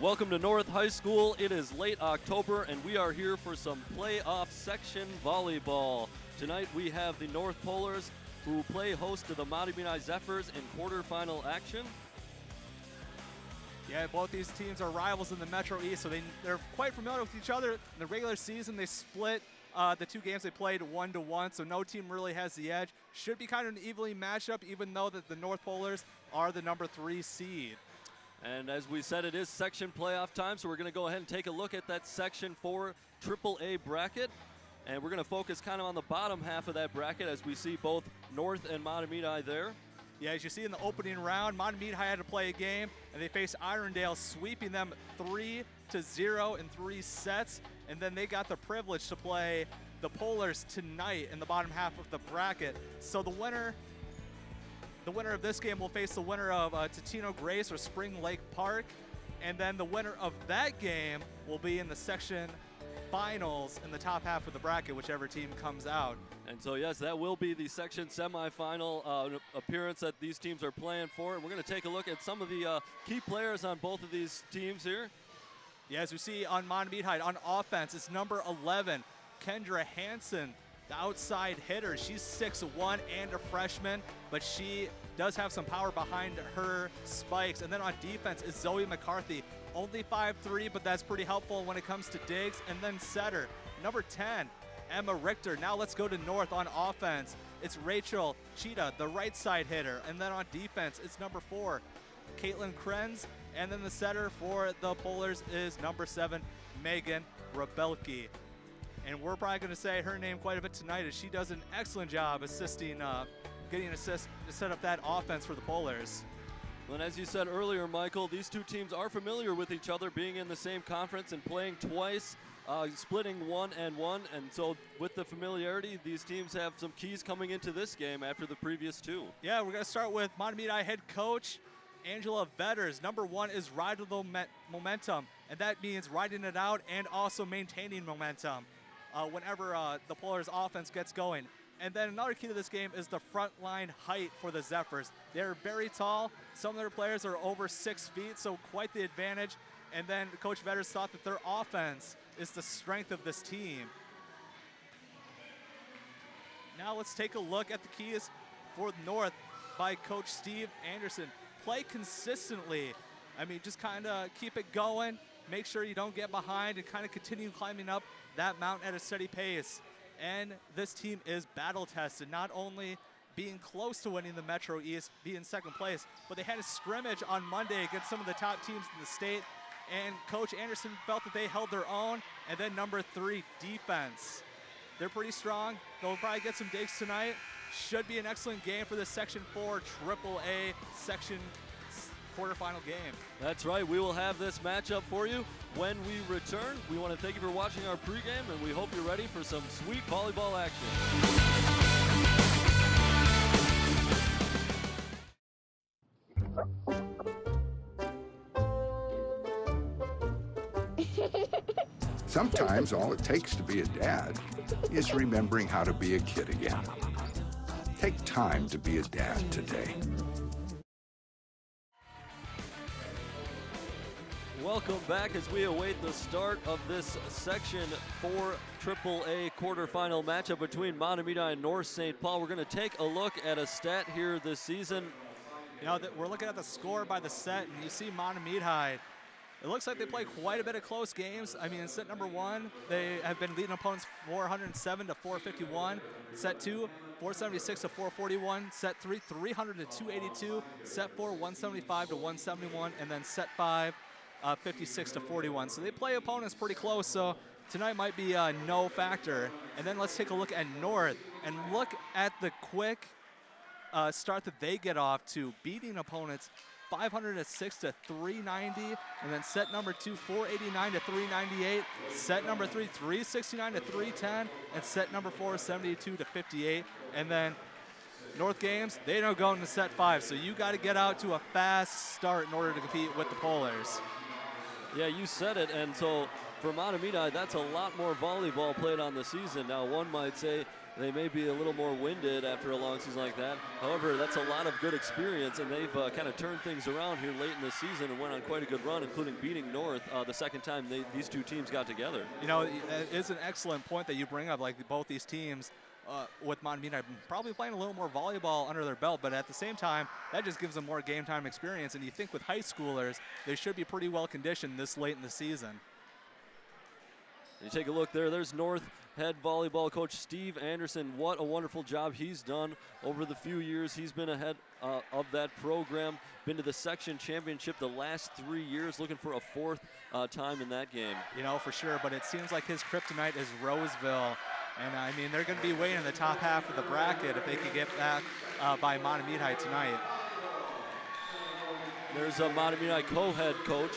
Welcome to North High School. It is late October, and we are here for some playoff section volleyball. Tonight we have the North Polars, who play host to the Mahtomedi Zephyrs in quarterfinal action. Yeah, both these teams are rivals in the Metro East, so they're quite familiar with each other. In the regular season, they split the two games they played 1-1, so no team really has the edge. Should be kind of an evenly matched up, even though that the North Polars are the number 3 seed. And as we said, it is section playoff time, so we're going to go ahead and take a look at that Section 4 AAA bracket. And we're going to focus kind of on the bottom half of that bracket as we see both North and Mahtomedi there. Yeah, as you see in the opening round, Mahtomedi had to play a game, and they faced Irondale, sweeping them 3-0 in 3 sets. And then they got the privilege to play the Polars tonight in the bottom half of the bracket. So the winner of this game will face the winner of Totino Grace or Spring Lake Park. And then the winner of that game will be in the section finals in the top half of the bracket, whichever team comes out. And so, yes, that will be the section semifinal appearance that these teams are playing for. And we're going to take a look at some of the key players on both of these teams here. Yeah, as we see on Mahtomedi on offense, it's number 11, Kendra Hansen, the outside hitter. She's 6'1" and a freshman, but she does have some power behind her spikes. And then on defense is Zoe McCarthy, only 5'3", but that's pretty helpful when it comes to digs. And then setter, number 10, Emma Richter. Now let's go to North on offense. It's Rachel Cheetah, the right side hitter. And then on defense, it's number 4, Caitlin Krenz. And then the setter for the Polars is number 7, Megan Rebelke. And we're probably going to say her name quite a bit tonight, as she does an excellent job assisting, getting assists to set up that offense for the Polars. Well, and as you said earlier, Michael, these two teams are familiar with each other, being in the same conference and playing twice, splitting 1-1. And so with the familiarity, these teams have some keys coming into this game after the previous two. Yeah, we're going to start with Mahtomedi head coach Angela Vetters. Number 1 is ride the momentum, and that means riding it out and also maintaining momentum whenever the Polars offense gets going. And then another key to this game is the front line height for the Zephyrs. They're very tall. Some of their players are over 6 feet, so quite the advantage. And then Coach Vetters thought that their offense is the strength of this team. Now let's take a look at the keys for North by Coach Steve Anderson. Play consistently. I mean, just kind of keep it going. Make sure you don't get behind and kind of continue climbing up that mountain at a steady pace. And this team is battle tested, not only being close to winning the Metro East, being second place, but they had a scrimmage on Monday against some of the top teams in the state. And Coach Anderson felt that they held their own. And then number 3, defense. They're pretty strong. They'll probably get some digs tonight. Should be an excellent game for the Section 4 AAA section quarterfinal game. That's right. We will have this matchup for you when we return. We want to thank you for watching our pregame, and we hope you're ready for some sweet volleyball action. Sometimes all it takes to be a dad is remembering how to be a kid again. Take time to be a dad today. Welcome back as we await the start of this Section 4 AAA quarterfinal matchup between Mahtomedi and North St. Paul. We're going to take a look at a stat here this season. You know, we're looking at the score by the set, and you see Mahtomedi. It looks like they play quite a bit of close games. I mean, in set number 1, they have been leading opponents 407 to 451. Set 2, 476 to 441. Set 3, 300 to 282. Set 4, 175 to 171. And then set 5, 56 to 41. So they play opponents pretty close, so tonight might be no factor. And then let's take a look at North and look at the quick start that they get off to, beating opponents 506 to 390, and then set number 2, 489 to 398, set number 3, 369 to 310, and set number 4, 72 to 58. And then North games, they don't go into set 5, so you got to get out to a fast start in order to compete with the Polars. Yeah, you said it, and so for Mahtomedi, that's a lot more volleyball played on the season. Now, one might say they may be a little more winded after a long season like that. However, that's a lot of good experience, and they've kind of turned things around here late in the season and went on quite a good run, including beating North the second time these two teams got together. You know, it is an excellent point that you bring up, like both these teams with Mahtomedi probably playing a little more volleyball under their belt, but at the same time, that just gives them more game time experience, and you think with high schoolers, they should be pretty well conditioned this late in the season. You take a look there, there's North head volleyball coach Steve Anderson. What a wonderful job he's done over the few years he's been ahead of that program. Been to the section championship the last 3 years, looking for a fourth time in that game. You know, for sure, but it seems like his kryptonite is Roseville. And I mean, they're going to be way in the top half of the bracket if they can get back by Mahtomedi tonight. There's a Mahtomedi co-head coach,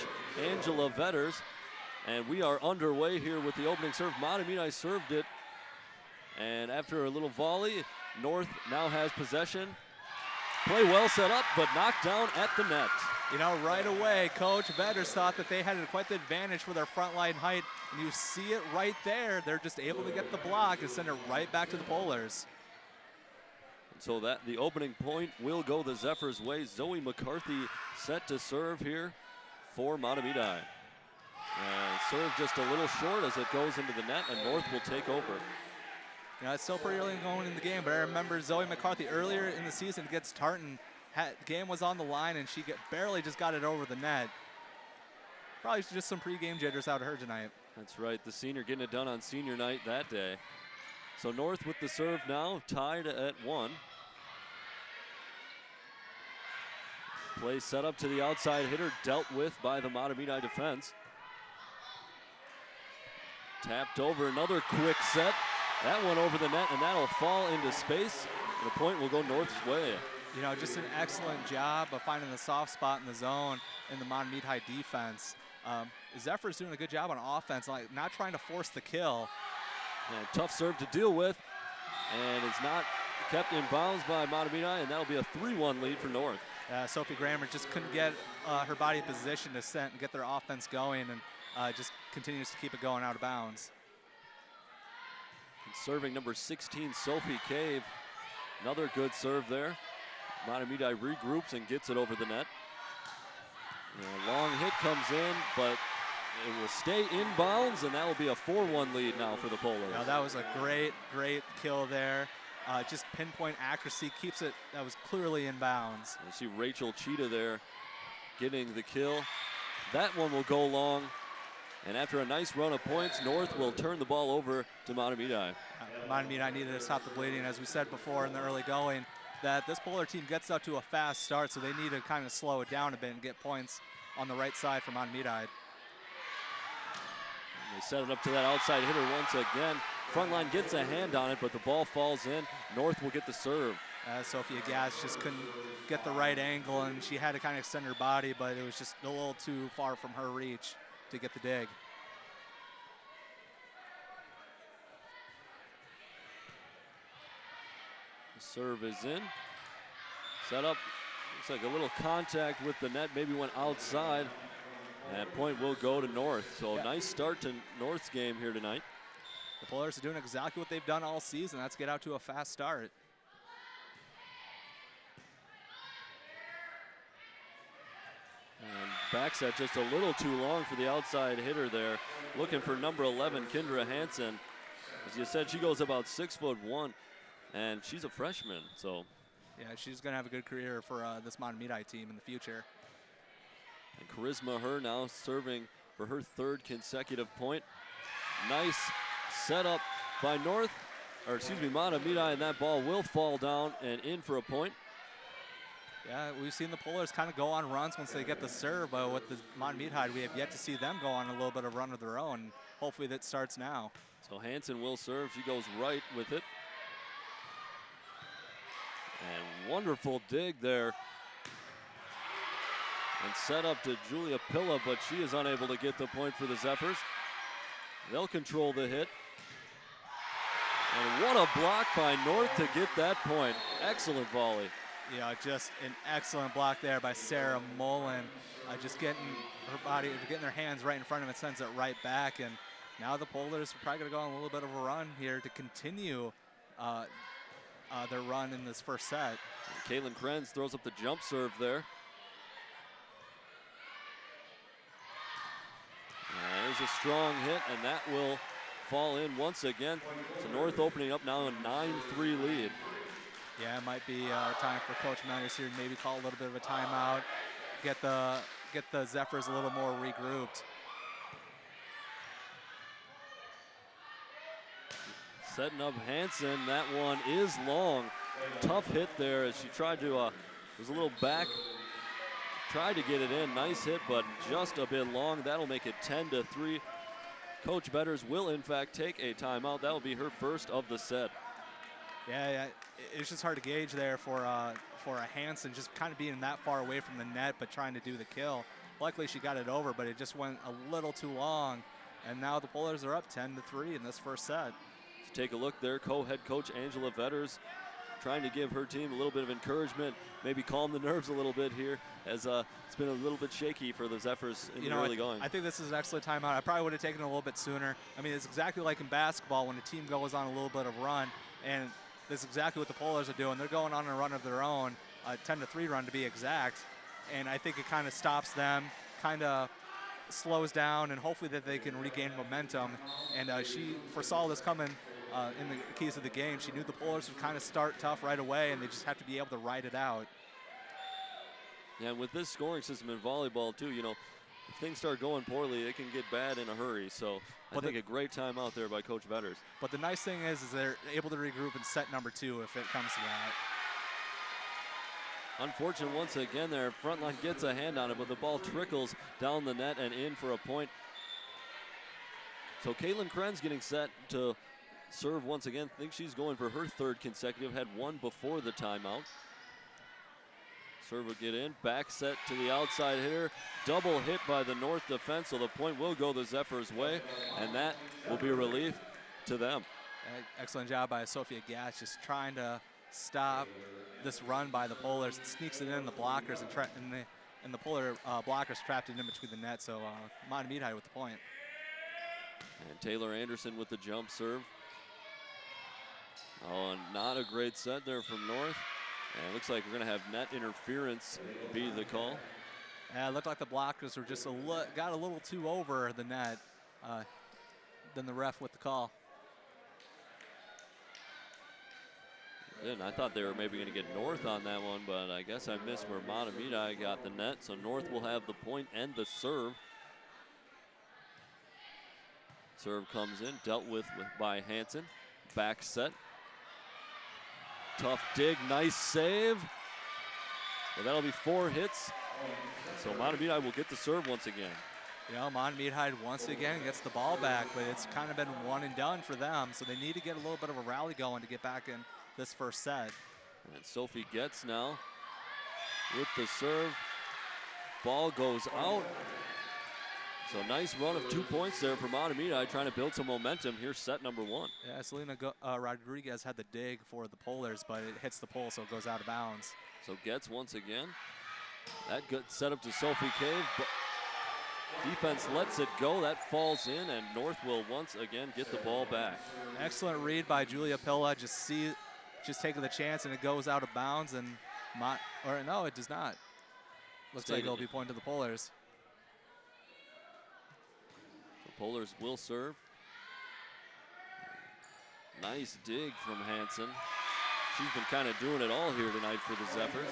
Angela Vetters. And we are underway here with the opening serve. Mahtomedi served it. And after a little volley, North now has possession. Play well set up, but knocked down at the net. You know, right away, Coach Vetters thought that they had quite the advantage for their front line height. And you see it right there. They're just able to get the block and send it right back to the Polars. So that the opening point will go the Zephyrs' way. Zoe McCarthy set to serve here for Mahtomedi. And serve just a little short as it goes into the net, and North will take over. You know, it's still pretty early going in the game, but I remember Zoe McCarthy earlier in the season against Tartan. Game was on the line, and she barely just got it over the net. Probably just some pregame jitters out of her tonight. That's right, the senior getting it done on senior night that day. So North with the serve now, tied at 1. Play set up to the outside hitter, dealt with by the Mahtomedi defense. Tapped over, another quick set. That one over the net, and that'll fall into space. And the point will go North's way. You know, just an excellent job of finding the soft spot in the zone in the Mahtomedi defense. Zephyr's doing a good job on offense, like not trying to force the kill. And tough serve to deal with, and it's not kept in bounds by Mahtomedi, and that'll be a 3-1 lead for North. Sophie Grammer just couldn't get her body in position to get their offense going, and just continues to keep it going out of bounds. And serving number 16, Sophie Cave. Another good serve there. Mahtomedi regroups and gets it over the net. And a long hit comes in, but it will stay in bounds, and that will be a 4-1 lead now for the Polars. Now that was a great kill there. Just pinpoint accuracy, keeps it, that was clearly in bounds. You see Rachel Cheetah there getting the kill. That one will go long. And after a nice run of points, North will turn the ball over to Mahtomedi. Mahtomedi needed to stop the bleeding. As we said before in the early going, that this Polar team gets up to a fast start, so they need to kind of slow it down a bit and get points on the right side for Mahtomedi. They set it up to that outside hitter once again. Front line gets a hand on it, but the ball falls in. North will get the serve. Sophia Gass just couldn't get the right angle, and she had to kind of extend her body, but it was just a little too far from her reach to get the dig. The serve is in. Set up, looks like a little contact with the net, maybe went outside. And that point will go to North. So nice start to North's game here tonight. The Polars are doing exactly what they've done all season. That's get out to a fast start. And back set just a little too long for the outside hitter there. Looking for number 11, Kendra Hansen. As you said, she goes about 6'1", and she's a freshman, so. Yeah, she's gonna have a good career for this Mahtomedi team in the future. And Charisma Her now serving for her 3rd consecutive point. Nice setup by Mahtomedi, and that ball will fall down and in for a point. Yeah, we've seen the Polars kind of go on runs once they get the serve, but with the Mahtomedi, we have yet to see them go on a little bit of run of their own. Hopefully that starts now. So Hansen will serve. She goes right with it. And wonderful dig there. And set up to Julia Pilla, but she is unable to get the point for the Zephyrs. They'll control the hit. And what a block by North to get that point. Excellent volley. Yeah, just an excellent block there by Sarah Mullen. Just getting her body, getting their hands right in front of it, sends it right back. And now the Polars are probably going to go on a little bit of a run here to continue their run in this first set. Caitlin Krenz throws up the jump serve there. There's a strong hit, and that will fall in once again. So North opening up now a 9-3 lead. Yeah, it might be time for Coach Manners here to maybe call a little bit of a timeout, get the Zephyrs a little more regrouped. Setting up Hansen, that one is long. Tough hit there as she tried to, was a little back, tried to get it in. Nice hit, but just a bit long. That'll make it 10-3. Coach Betters will in fact take a timeout. That'll be her first of the set. Yeah, it's just hard to gauge there for a Hansen just kind of being that far away from the net, but trying to do the kill. Luckily she got it over, but it just went a little too long. And now the Polars are up 10-3 in this first set. So take a look there, co-head coach Angela Vetters trying to give her team a little bit of encouragement, maybe calm the nerves a little bit here, as it's been a little bit shaky for the Zephyrs in the early going. I think this is an excellent timeout. I probably would have taken it a little bit sooner. I mean, it's exactly like in basketball when a team goes on a little bit of run, and this is exactly what the Polars are doing. They're going on a run of their own, a 10-3 run to be exact, and I think it kind of stops them, kind of slows down, and hopefully that they can regain momentum. And she foresaw this coming in the keys of the game. She knew the Polars would kind of start tough right away, and they just have to be able to ride it out. Yeah, and with this scoring system in volleyball too, you know, if things start going poorly, it can get bad in a hurry. So I think a great time out there by Coach Vetters. But the nice thing is they're able to regroup in set number 2 if it comes to that. Unfortunate once again there, front line gets a hand on it, but the ball trickles down the net and in for a point. So Caitlin Krenz getting set to serve once again. I think she's going for her third consecutive, had one before the timeout. Serve will get in, back set to the outside hitter. Double hit by the North defense, so the point will go the Zephyrs' way, and that will be a relief to them. Excellent job by Sophia Gatch, just trying to stop this run by the Polars. It sneaks it in the blockers, and the Polar blockers trapped it in between the net, so Mahtomedi with the point. And Taylor Anderson with the jump serve. Oh, and not a great set there from North. And it looks like we're going to have net interference be the call. Yeah, it looked like the blockers were just got a little too over the net than the ref with the call. And I thought they were maybe going to get North on that one, but I guess I missed where Mahtomedi got the net. So North will have the point and the serve. Serve comes in, dealt with by Hansen. Back set. Tough dig, nice save. And that'll be 4 hits. So Mahtomedi will get the serve once again. You know, Mahtomedi once again gets the ball back, but it's kind of been one and done for them. So they need to get a little bit of a rally going to get back in this first set. And Sophie Getz now with the serve. Ball goes out. So nice run of 2 points there for Mahtomedi, trying to build some momentum. Here's set number 1. Yeah, Selena Rodriguez had the dig for the Polars, but it hits the pole, so it goes out of bounds. So Getz once again. That good set up to Sophie Cave. But defense lets it go. That falls in, and North will once again get the ball back. Excellent read by Julia Pilla. Just taking the chance, and it goes out of bounds. And no, it does not. Looks like it'll be pointed to the Polars. Polars will serve. Nice dig from Hansen. She's been kind of doing it all here tonight for the Zephyrs.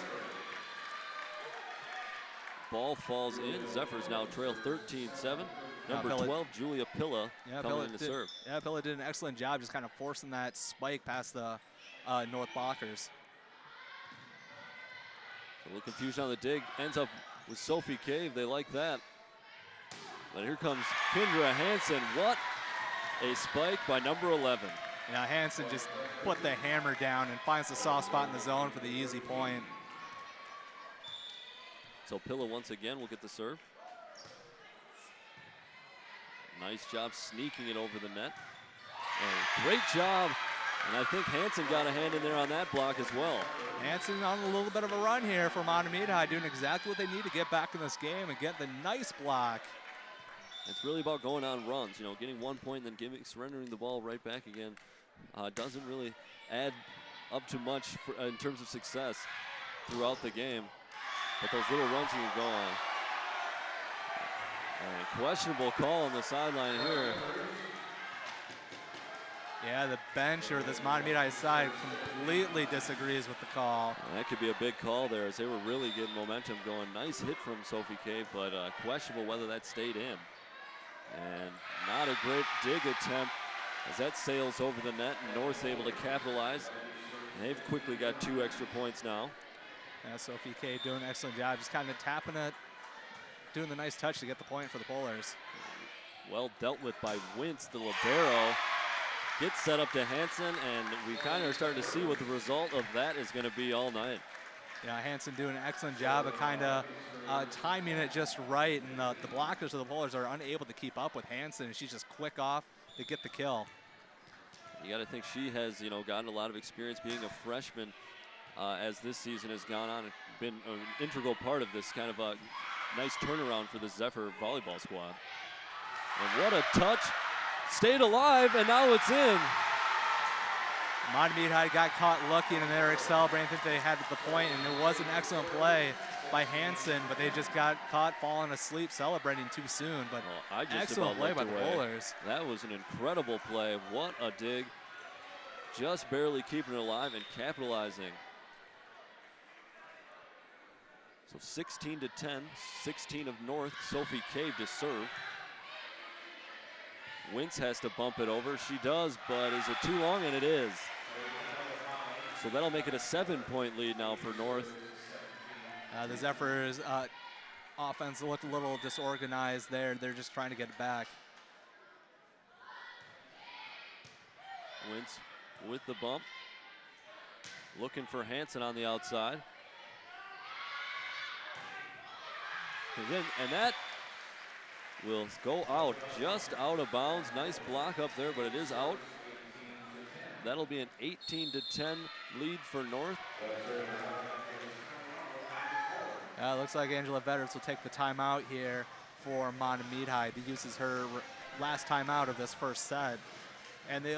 Ball falls in. Zephyrs now trail 13-7. Number 12, Julia Pilla, coming in to serve. Yeah, Pilla did an excellent job just kind of forcing that spike past the North blockers. A little confusion on the dig. Ends up with Sophie Cave. They like that. But here comes Kendra Hansen. What a spike by number 11. Yeah, Hansen just put the hammer down and finds the soft spot in the zone for the easy point. So Pilla once again will get the serve. Nice job sneaking it over the net. And great job And I think Hansen got a hand in there on that block as well. Hansen on a little bit of a run here for Mahtomedi High, doing exactly what they need to get back in this game and get the nice block. It's really about going on runs, you know, getting 1 point and then surrendering the ball right back again. Doesn't really add up to much in terms of success throughout the game. But those little runs you can go on. And questionable call on the sideline here. Yeah, the bench or this Mahtomedi High side completely disagrees with the call. And that could be a big call there as they were really getting momentum going. Nice hit from Sophie Cave, but questionable whether that stayed in. And not a great dig attempt as that sails over the net and North's able to capitalize. And they've quickly got 2 extra points now. Yeah, Sophie Cave doing an excellent job, just kind of tapping it, doing the nice touch to get the point for the Polars. Well dealt with by Wintz, the libero. Gets set up to Hansen, and we kind of are starting to see what the result of that is going to be all night. Yeah, Hansen doing an excellent job of kind of timing it just right, and the blockers of the Polars are unable to keep up with Hansen, and she's just quick off to get the kill. You got to think she has, you know, gotten a lot of experience being a freshman as this season has gone on and been an integral part of this kind of a nice turnaround for the Zephyr volleyball squad. And what a touch. Stayed alive, and now it's in. Mahtomedi High got caught looking, and they were celebrating. I think they had the point, and it was an excellent play by Hansen, but they just got caught falling asleep celebrating too soon. But excellent play by the Polars. That was an incredible play. What a dig. Just barely keeping it alive and capitalizing. So 16 to 10, 16 of North. Sophie Cave to serve. Wintz has to bump it over. She does, but is it too long? And it is. So that'll make it a 7-point lead now for North. The Zephyrs offense looked a little disorganized there. They're just trying to get it back. Wintz with the bump. Looking for Hansen on the outside. And that will go out, just out of bounds. Nice block up there, but it is out. That'll be an 18 to 10 lead for North. Looks like Angela Vetters will take the timeout here for Mahtomedi High. She uses her last timeout of this first set. And we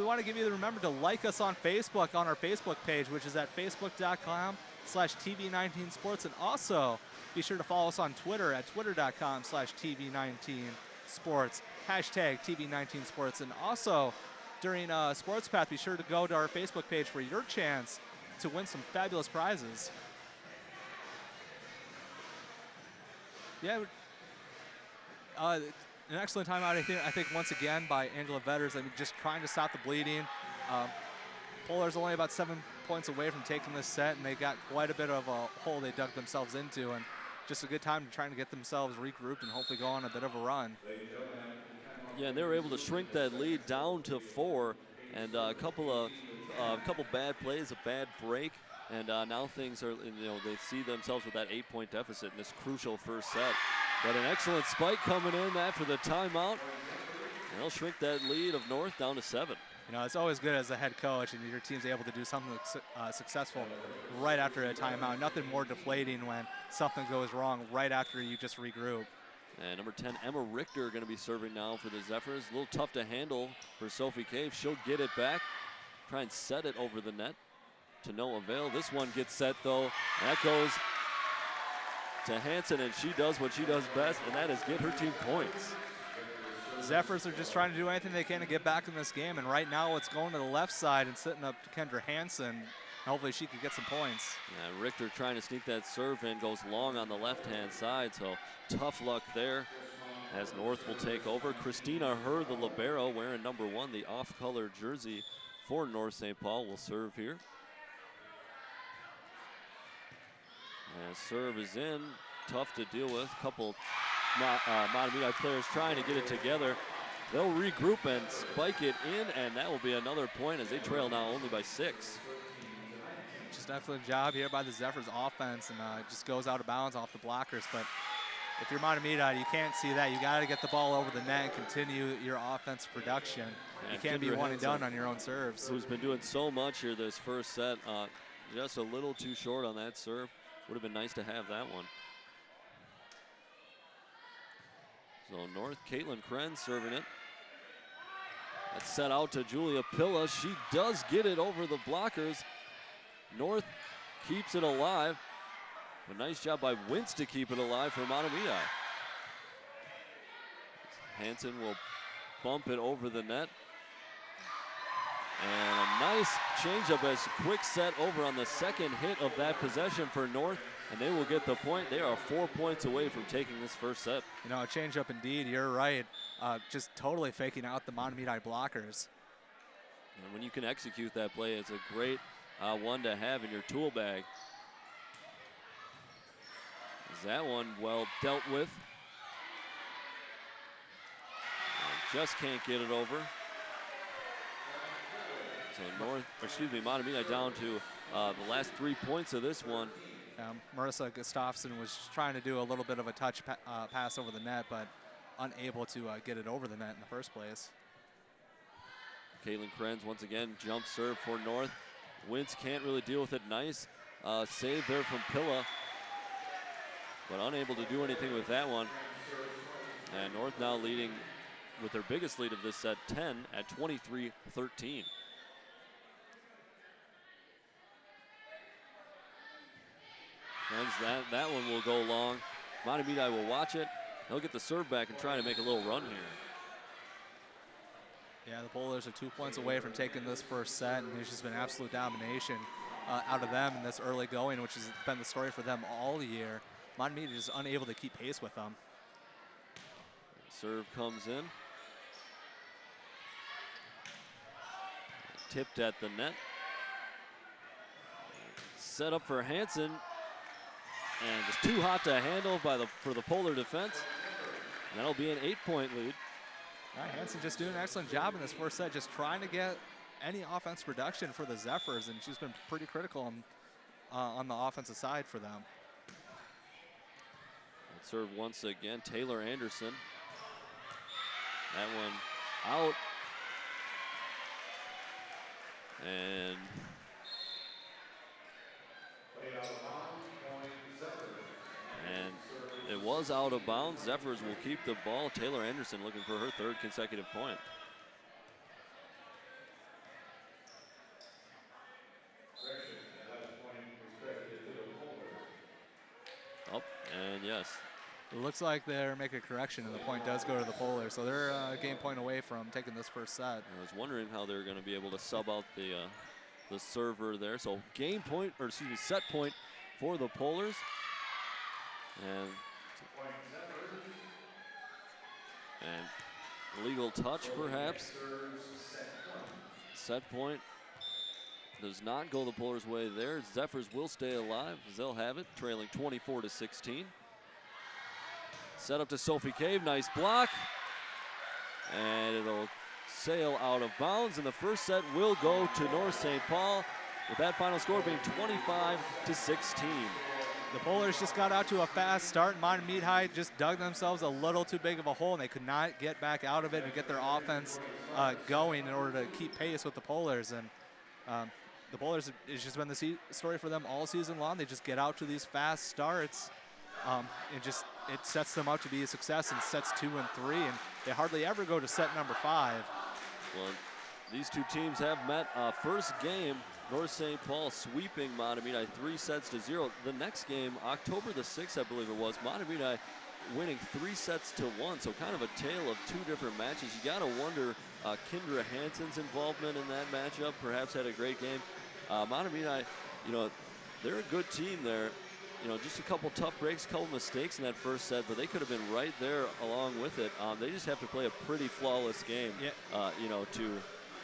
want to give you the remember to like us on Facebook, on our Facebook page, which is at facebook.com/TV19sports, and also be sure to follow us on Twitter at twitter.com/TV19sports, hashtag TV19sports. And also during Sports Path, be sure to go to our Facebook page for your chance to win some fabulous prizes. Yeah, an excellent timeout, I think once again by Angela Vetters. I mean, just trying to stop the bleeding. Polars only about 7 points away from taking this set, and they got quite a bit of a hole they dug themselves into, and just a good time to trying to get themselves regrouped and hopefully go on a bit of a run. Yeah, and they were able to shrink that lead down to 4, and a couple bad plays, a bad break, and now things are, you know, they see themselves with that 8-point deficit in this crucial first set. But an excellent spike coming in after the timeout, and they'll shrink that lead of North down to 7. You know, it's always good as a head coach and your team's able to do something successful right after a timeout. Nothing more deflating when something goes wrong right after you just regroup. And number 10, Emma Richter, going to be serving now for the Zephyrs. A little tough to handle for Sophie Cave. She'll get it back, try and set it over the net to no avail. This one gets set, though, and that goes to Hansen, and she does what she does best, and that is get her team points. Zephyrs are just trying to do anything they can to get back in this game, and right now it's going to the left side and sitting up to Kendra Hansen. Hopefully she could get some points. Yeah, Richter trying to sneak that serve in, goes long on the left-hand side, so tough luck there as North will take over. Christina Herr, the libero, wearing number 1, the off-color jersey for North St. Paul, will serve here. And serve is in, tough to deal with. Couple Mahtomedi players trying to get it together. They'll regroup and spike it in, and that will be another point as they trail now only by 6. Just excellent job here by the Zephyrs offense, and it just goes out of bounds off the blockers. But if you're Mahtomedi, you can't see that. You got to get the ball over the net and continue your offense production. And you can't be one and done on your own serves. Who's been doing so much here this first set. Just a little too short on that serve. Would have been nice to have that one. So North, Caitlin Krenz serving it. That's set out to Julia Pilla. She does get it over the blockers. North keeps it alive. A nice job by Wintz to keep it alive for Mahtomedi. Hansen will bump it over the net. And a nice changeup as quick set over on the second hit of that possession for North, and they will get the point. They are 4 points away from taking this first set. You know, a changeup indeed, you're right. Just totally faking out the Mahtomedi blockers. And when you can execute that play, it's a great one to have in your tool bag. Is that one well dealt with? And just can't get it over. So Mahtomedi down to the last 3 points of this one. Marissa Gustafsson was trying to do a little bit of a touch pass over the net, but unable to get it over the net in the first place. Caitlin Krenz once again jump serve for North. Wintz can't really deal with it. Nice save there from Pilla, but unable to do anything with that one. And North now leading with their biggest lead of this set, 10 at 23-13. That one will go long. Mahtomedi will watch it. They'll get the serve back and try to make a little run here. Yeah, the Bowlers are 2 points away from taking this first set, and there's just been absolute domination out of them in this early going, which has been the story for them all year. Mahtomedi is unable to keep pace with them. Serve comes in. Tipped at the net. Set up for Hansen. And just too hot to handle for the Polar defense. And that'll be an 8-point lead. Hansen just doing an excellent job in this first set, just trying to get any offense production for the Zephyrs, and she's been pretty critical on the offensive side for them. Serve once again, Taylor Anderson. That one out. And it was out of bounds. Zephyrs will keep the ball. Taylor Anderson looking for her third consecutive point. Oh, and yes. It looks like they're making a correction, and the point does go to the Polar, so they're a game point away from taking this first set. I was wondering how they're going to be able to sub out the server there. So set point for the Polars. And legal touch, perhaps. Set point does not go the Polars' way there. Zephyrs will stay alive as they'll have it, trailing 24-16. Set up to Sophie Cave, nice block. And it'll sail out of bounds, and the first set will go to North St. Paul, with that final score being 25-16. The Polars just got out to a fast start. Mahtomedi just dug themselves a little too big of a hole, and they could not get back out of it and get their offense going in order to keep pace with the Polars. And the Polars, it's just been the story for them all season long. They just get out to these fast starts. It sets them up to be a success in sets 2 and 3, and they hardly ever go to set number 5. Well, these two teams have met. First game, North St. Paul sweeping Mahtomedi 3-0. The next game, October the 6th, I believe it was, Mahtomedi winning 3-1. So kind of a tale of two different matches. You got to wonder Kendra Hansen's involvement in that matchup. Perhaps had a great game. Mahtomedi, they're a good team there. Just a couple tough breaks, a couple mistakes in that first set, but they could have been right there along with it. They just have to play a pretty flawless game,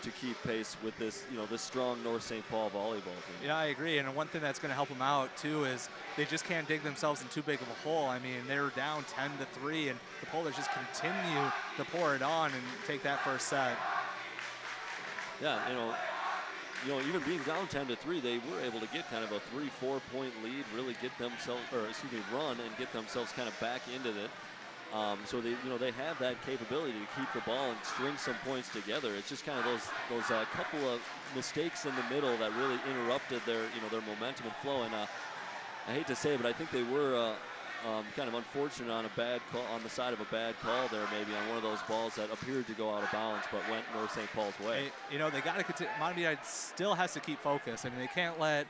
to keep pace with this, this strong North St. Paul volleyball team. Yeah, I agree. And one thing that's going to help them out too is they just can't dig themselves in too big of a hole. I mean, they're down 10-3, and the Polars just continue to pour it on and take that first set. Yeah, even being down 10-3, they were able to get kind of a 3-4 point lead, really get themselves, run and get themselves kind of back into it. So they have that capability to keep the ball and string some points together. It's just kind of those couple of mistakes in the middle that really interrupted their momentum and flow. And I hate to say it, but I think they were kind of unfortunate on a bad call, on the side of a bad call there, maybe on one of those balls that appeared to go out of bounds but went North St. Paul's way. They got to continue. Mahtomedi still has to keep focused. I mean, they can't let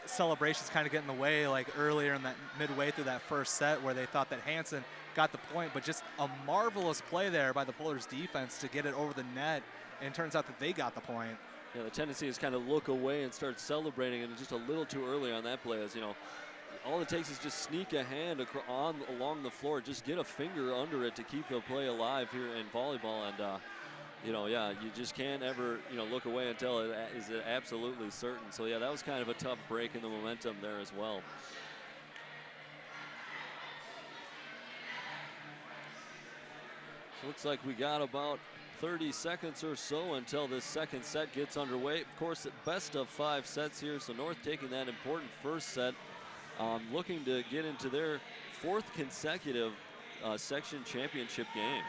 celebrations kind of get in the way like earlier in that midway through that first set where they thought that Hansen got the point, but just a marvelous play there by the Polars defense to get it over the net, and it turns out that they got the point. Yeah, the tendency is kind of look away and start celebrating, and just a little too early on that play. As all it takes is just sneak a hand along the floor, just get a finger under it to keep the play alive here in volleyball. And you just can't ever look away until it is absolutely certain. So yeah, that was kind of a tough break in the momentum there as well. So looks like we got about 30 seconds or so until this second set gets underway. Of course, best of 5 sets here, so North taking that important first set, looking to get into their 4th consecutive section championship game.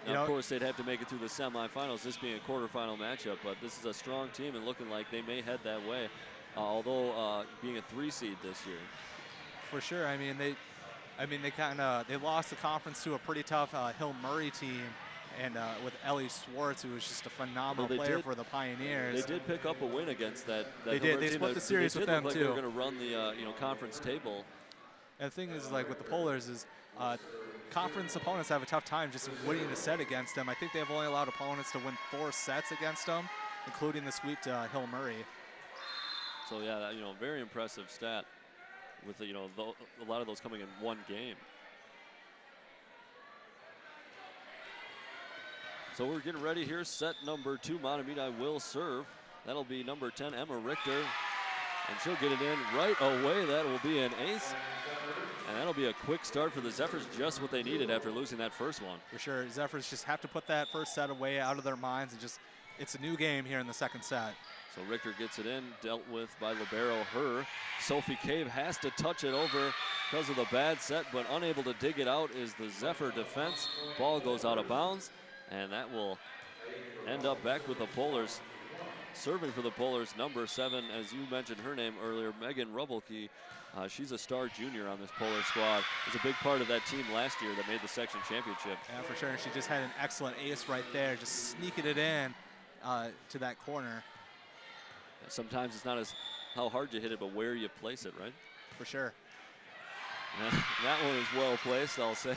Now, of course, they'd have to make it through the semifinals, this being a quarterfinal matchup, but this is a strong team and looking like they may head that way, although being a 3 seed this year. For sure. I mean, they lost the conference to a pretty tough Hill Murray team, and with Ellie Swartz, who was just a phenomenal player for the Pioneers. They did pick up a win against that. They did. They split the series with them too. They were going to run the conference table. And the thing is, like with the Polars, is conference opponents have a tough time just winning a set against them. I think they've only allowed opponents to win 4 sets against them, including the sweep to Hill Murray. So yeah, that, very impressive stat, with a lot of those coming in one game. So we're getting ready here. Set number 2, Mahtomedi will serve. That'll be number 10, Emma Richter, and she'll get it in right away. That will be an ace, and that'll be a quick start for the Zephyrs, just what they needed after losing that first one. For sure, Zephyrs just have to put that first set away out of their minds, and it's a new game here in the second set. So Richter gets it in, dealt with by libero Her. Sophie Cave has to touch it over because of the bad set, but unable to dig it out is the Zephyr defense. Ball goes out of bounds, and that will end up back with the Polars. Serving for the Polars, number 7, as you mentioned her name earlier, Megan Rubelke. She's a star junior on this Polar squad. Was a big part of that team last year that made the section championship. Yeah, for sure. She just had an excellent ace right there, just sneaking it in to that corner. Sometimes it's not how hard you hit it, but where you place it, right? For sure. That one is well placed, I'll say,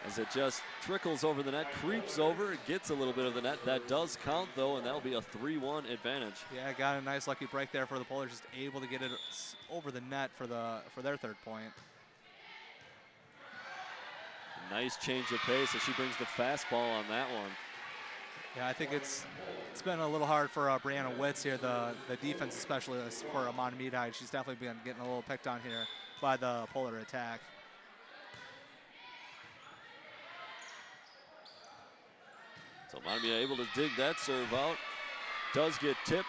as it just trickles over the net, creeps over, it gets a little bit of the net. That does count, though, and that'll be a 3-1 advantage. Yeah, got a nice lucky break there for the Polars, just able to get it over the net for their 3rd point. Nice change of pace as she brings the fastball on that one. Yeah, I think it's been a little hard for Brianna Witz here, the defense specialist for Mahtomedi. She's definitely been getting a little picked on here by the Polar attack. So Mahtomedi able to dig that serve out. Does get tipped.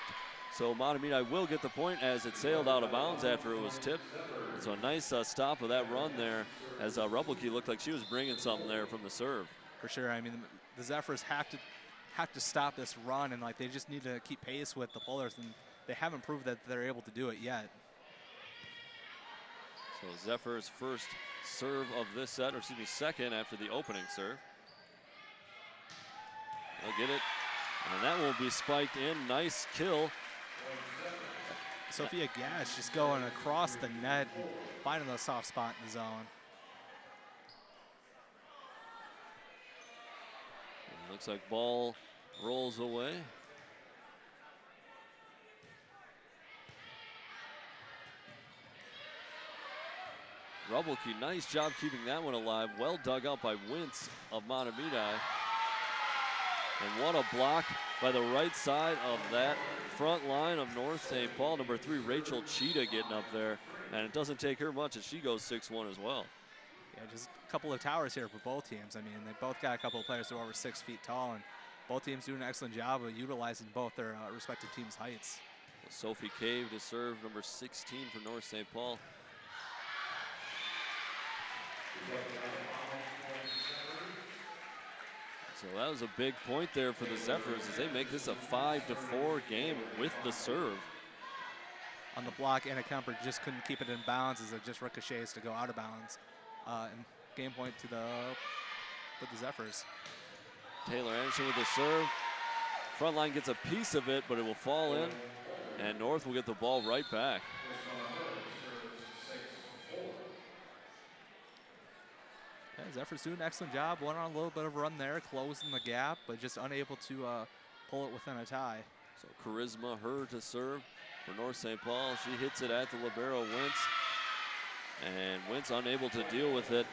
So Mahtomedi will get the point as it sailed out of bounds after it was tipped. So a nice stop of that run there, as Rubelke looked like she was bringing something there from the serve. For sure. I mean, the Zephyrs have to stop this run, and like they just need to keep pace with the Polars, and they haven't proved that they're able to do it yet. So Zephyrs' first serve of this set, or excuse me, second after the opening serve. They'll get it, and that will be spiked in. Nice kill. Sophia Gash just going across the net, finding the soft spot in the zone. Looks like ball rolls away. Rubelke, nice job keeping that one alive. Well dug out by Wintz of Mahtomedi. And what a block by the right side of that front line of North St. Paul. Number 3, Rachel Cheetah getting up there. And it doesn't take her much as she goes 6-1 as well. Yeah, just a couple of towers here for both teams. I mean, they both got a couple of players who are over 6 feet tall, and both teams doing an excellent job of utilizing both their respective teams' heights. Sophie Cave to serve, number 16 for North St. Paul. So that was a big point there for the Zephyrs as they make this a 5-4 game with the serve. On the block, Anna Kemper just couldn't keep it in bounds as it just ricochets to go out of bounds. And game point to the Zephyrs. Taylor Anderson with the serve. Front line gets a piece of it, but it will fall in, and North will get the ball right back. Yeah, Zephyrs doing an excellent job. Went on a little bit of a run there, closing the gap, but just unable to pull it within a tie. So Charisma, her to serve for North St. Paul. She hits it at the libero, Wentz. And Wentz unable to deal with it.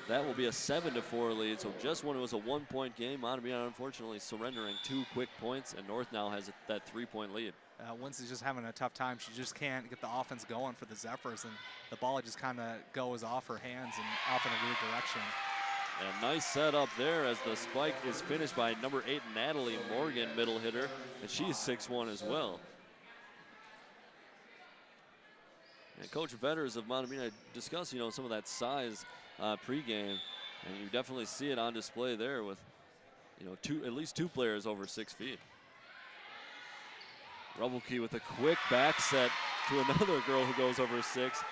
That will be a 7-4 lead. So just when it was a 1-point game, Mahtomedi unfortunately surrendering 2 quick points, and North now has that 3-point lead. Wentz is just having a tough time. She just can't get the offense going for the Zephyrs, and the ball just kind of goes off her hands and off in a weird direction. And nice setup there as the spike is finished by number 8, Natalie Morgan, middle hitter, and she's 6'1" as well. And Coach Vetters of Mahtomedi discussed, some of that size pregame, and you definitely see it on display there with, at least 2 players over 6 feet. Rubbelke with a quick back set to another girl who goes over 6.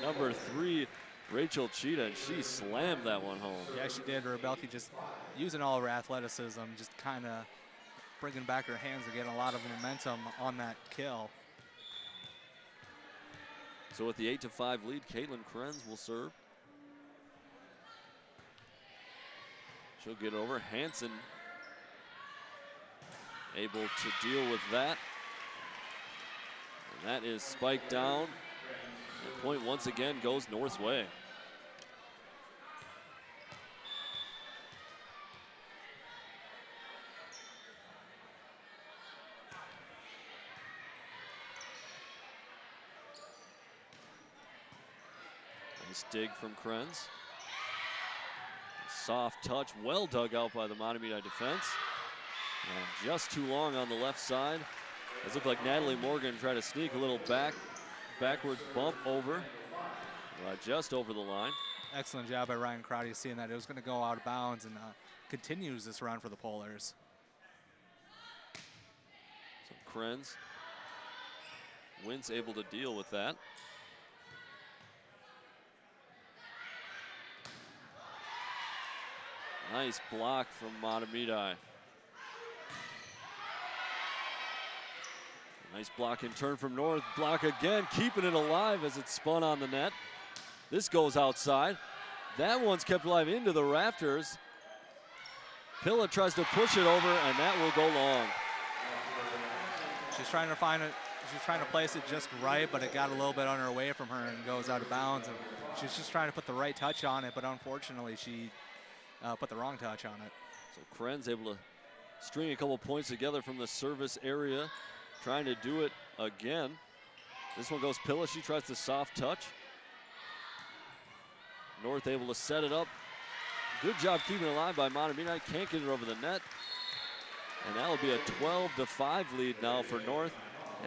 Number 3, Rachel Cheetah, and she slammed that one home. Yeah, she did. Rebelke just using all her athleticism, just kind of bringing back her hands and getting a lot of momentum on that kill. So with the 8-5 lead, Caitlin Krenz will serve. She'll get over. Hansen able to deal with that. And that is spiked down. The point once again goes North's way. Nice dig from Krenz. Soft touch, well dug out by the Mahtomedi defense. And just too long on the left side. It looked like Natalie Morgan tried to sneak a little backwards bump over, just over the line. Excellent job by Ryan Crowdy seeing that it was going to go out of bounds, and continues this run for the Polars. So Krenz, Wentz able to deal with that. Nice block from Mahtomedi. Nice block in turn from North. Block again, keeping it alive as it's spun on the net. This goes outside. That one's kept alive into the rafters. Pilla tries to push it over, and that will go long. She's trying to find it. She's trying to place it just right, but it got a little bit on her way from her and goes out of bounds. And she's just trying to put the right touch on it, but unfortunately she put the wrong touch on it. So Krenz able to string a couple points together from the service area, trying to do it again. This one goes Pilla. She tries the soft touch. North able to set it up. Good job keeping it alive by Mahtomedi. Can't get it over the net. And that'll be a 12-5 lead now for North.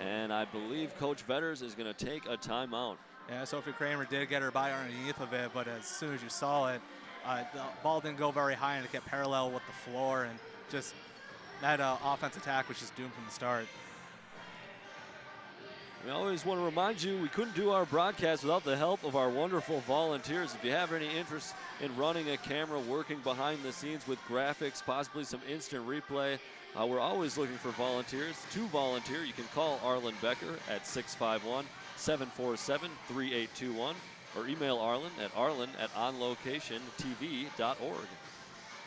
And I believe Coach Vetters is going to take a timeout. Yeah, Sophie Kramer did get her by underneath of it, but as soon as you saw it, the ball didn't go very high and it kept parallel with the floor, and just that offense attack was just doomed from the start. We always want to remind you we couldn't do our broadcast without the help of our wonderful volunteers. If you have any interest in running a camera, working behind the scenes with graphics, possibly some instant replay, we're always looking for volunteers. To volunteer, you can call Arlen Becker at 651-747-3821 or email Arlen at onlocationtv.org.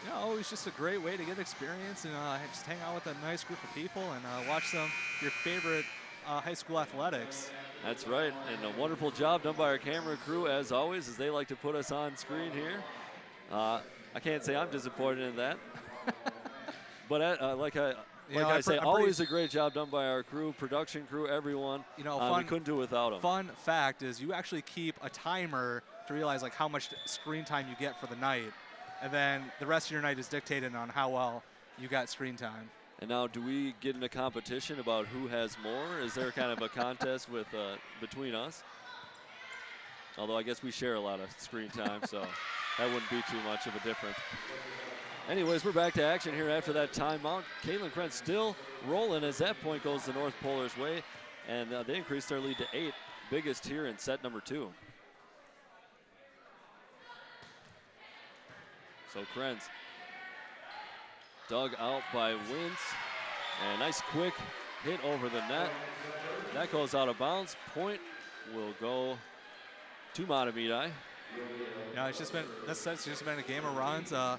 Yeah, always just a great way to get experience and just hang out with a nice group of people and watch your favorite high school athletics. That's right, and a wonderful job done by our camera crew as always, as they like to put us on screen here. I can't say I'm disappointed in that. But like I say, always a great job done by our crew, production crew, everyone. We couldn't do it without them. Fun fact is you actually keep a timer to realize like how much screen time you get for the night. And then the rest of your night is dictated on how well you got screen time. And now, do we get in a competition about who has more? Is there kind of a contest with between us? Although I guess we share a lot of screen time, so that wouldn't be too much of a difference. Anyways, we're back to action here after that timeout. Caitlin Krenz still rolling as that point goes the North Polar's way, and they increase their lead to 8, biggest here in set number 2. So Krenz dug out by Wintz, and a nice quick hit over the net. That goes out of bounds. Point will go to Mahtomedi. Yeah, it's just been, this set's just been a game of runs. The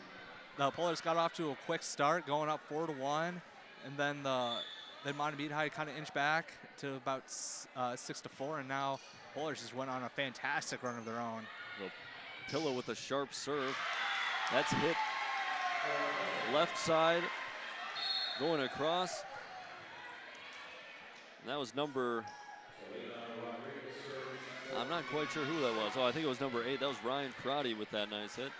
Polars got off to a quick start, going up 4-1, and then Mahtomedi kind of inched back to about 6-4, and now Polars just went on a fantastic run of their own. Pillow with a sharp serve. That's hit left side, going across. And that was number, I'm not quite sure who that was. Oh, I think it was number 8. That was Ryan Crotty with that nice hit.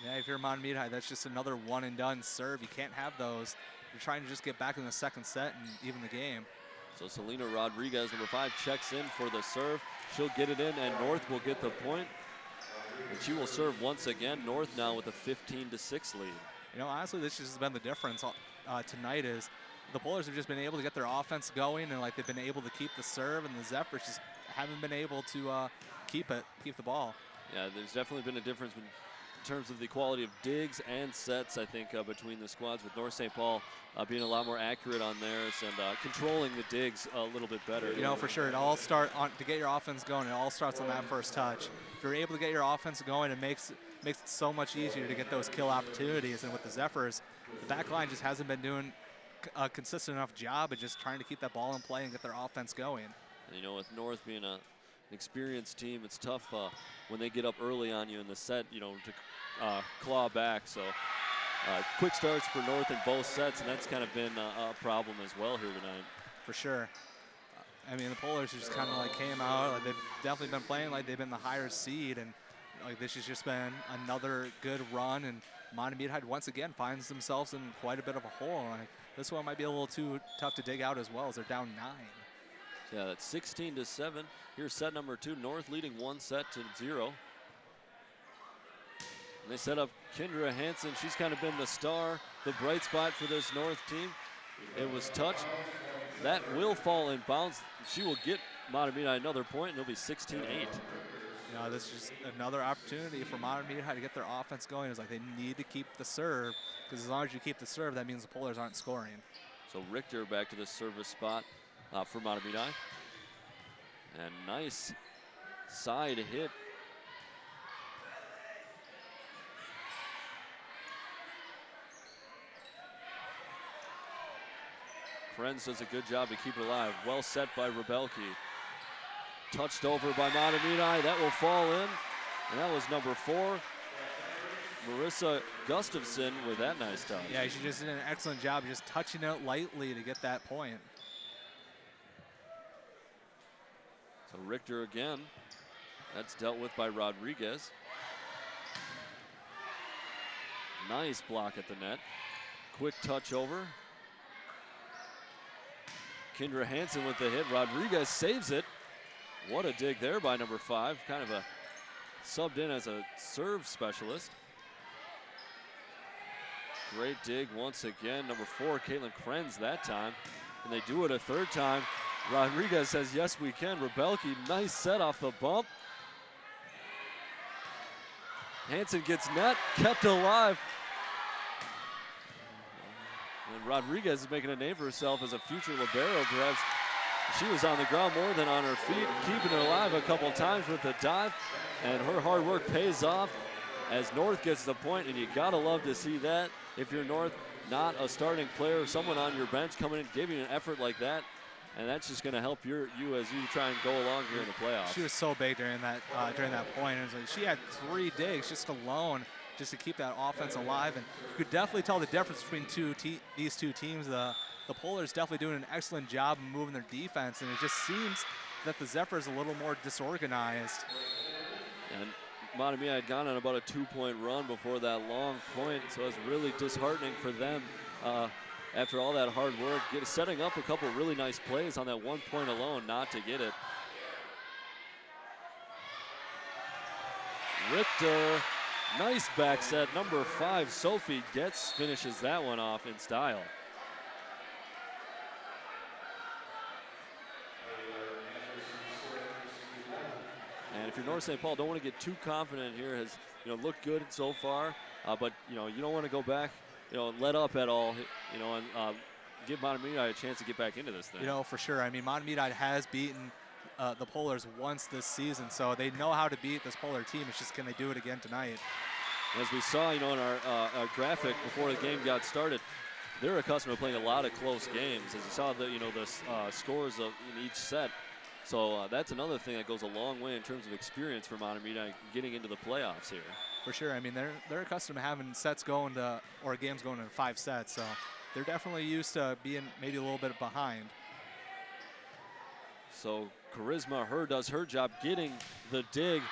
Yeah, if you're Mahtomedi, that's just another one and done serve. You can't have those. You're trying to just get back in the second set and even the game. So Selena Rodriguez, number 5, checks in for the serve. She'll get it in, and North will get the point. And she will serve once again. North now with a 15-6 lead. You know, honestly, this has been the difference tonight is the Polars have just been able to get their offense going, and like they've been able to keep the serve, and the Zephyrs just haven't been able to keep the ball. Yeah, there's definitely been a difference in terms of the quality of digs and sets, I think, between the squads, with North St. Paul being a lot more accurate on theirs and controlling the digs a little bit better. You know, for sure, to get your offense going, it all starts on that first touch. If you're able to get your offense going, it makes it so much easier to get those kill opportunities. And with the Zephyrs, the back line just hasn't been doing a consistent enough job of just trying to keep that ball in play and get their offense going. And, you know, with North being an experienced team, it's tough when they get up early on you in the set, you know, to claw back. So quick starts for North in both sets, and that's kind of been a problem as well here tonight. For sure. I mean, the Polars just kind of like came out, like they've definitely been playing like they've been the higher seed, and like this has just been another good run, and Mahtomedi once again finds themselves in quite a bit of a hole. Like, this one might be a little too tough to dig out as well, as they're down 9. Yeah, that's 16-7. Here's set number 2. North leading 1-0. And they set up Kendra Hansen. She's kind of been the star, the bright spot for this North team. It was touched. That will fall in bounds. She will get Mahtomedi another point, and it'll be 16-8. You know, this is just another opportunity for Mahtomedi to get their offense going. It's like they need to keep the serve, because as long as you keep the serve, that means the Polars aren't scoring. So Richter back to the service spot for Mahtomedi. And nice side hit. Krenz does a good job to keep it alive. Well set by Rebelke. Touched over by Mahtomedi. That will fall in. And that was number 4. Marissa Gustafson with that nice touch. Yeah, she just did an excellent job just touching it lightly to get that point. So Richter again. That's dealt with by Rodriguez. Nice block at the net. Quick touch over. Kendra Hansen with the hit. Rodriguez saves it. What a dig there by number 5. Kind of a subbed in as a serve specialist. Great dig once again. Number 4, Caitlin Krenz that time. And they do it a third time. Rodriguez says, yes, we can. Rebelke, nice set off the bump. Hansen gets net, kept alive. And Rodriguez is making a name for herself as a future libero, perhaps. She was on the ground more than on her feet, keeping it alive a couple times with the dive, and her hard work pays off as North gets the point, and you gotta love to see that. If you're North, not a starting player, someone on your bench coming in, giving an effort like that, and that's just gonna help you as you try and go along here in the playoffs. She was so big during that point. It was like she had 3 digs just alone, just to keep that offense alive, and you could definitely tell the difference between these two teams. The Polars definitely doing an excellent job of moving their defense, and it just seems that the Zephyrs a little more disorganized. And Mahtomedi had gone on about a 2-point run before that long point, so it's really disheartening for them after all that hard work, setting up a couple really nice plays on that 1 point alone not to get it. Richter, nice back set. Number 5, Sophie finishes that one off in style. And if you're North St. Paul, don't want to get too confident here. Has looked good so far, but you don't want to go back, let up at all, and give Mahtomedi a chance to get back into this thing. For sure. I mean, Mahtomedi has beaten the Polars once this season, so they know how to beat this Polar team. It's just, can they do it again tonight? As we saw, in our graphic before the game got started, they're accustomed to playing a lot of close games. As you saw, the scores in each set. So that's another thing that goes a long way in terms of experience for Mahtomedi getting into the playoffs here. For sure. I mean, they're accustomed to having sets going to, or games going in 5 sets. So they're definitely used to being maybe a little bit behind. So Charisma, does her job getting the dig.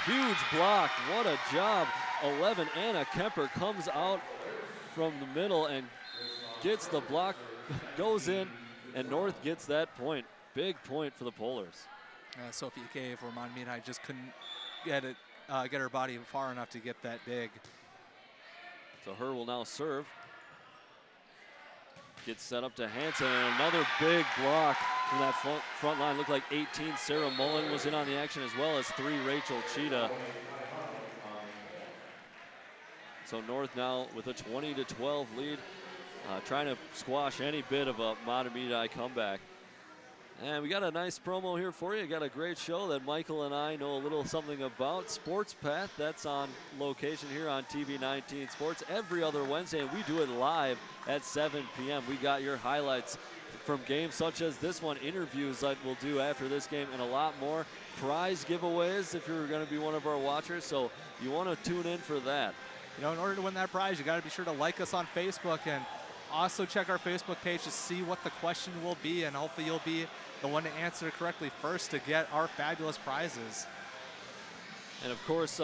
Huge block. What a job. 11, Anna Kemper comes out from the middle and gets the block, goes in, and North gets that point. Big point for the Polars. Sophie K for Mahtomedi just couldn't get her body far enough to get that dig. So will now serve. Gets set up to Hansen, and another big block from that front line. Looked like 18. Sarah Mullen was in on the action, as well as 3 Rachel Cheetah. So North now with a 20-12 lead, trying to squash any bit of a Mahtomedi comeback. And we got a nice promo here for you. Got a great show that Michael and I know a little something about. Sports Path, that's on location here on TV 19 Sports every other Wednesday, and we do it live at 7 p.m. We got your highlights from games such as this one, interviews that we'll do after this game, and a lot more. Prize giveaways if you're going to be one of our watchers, so you want to tune in for that. In order to win that prize, you got to be sure to like us on Facebook, and also check our Facebook page to see what the question will be, and hopefully you'll be the one to answer correctly first to get our fabulous prizes. And of course,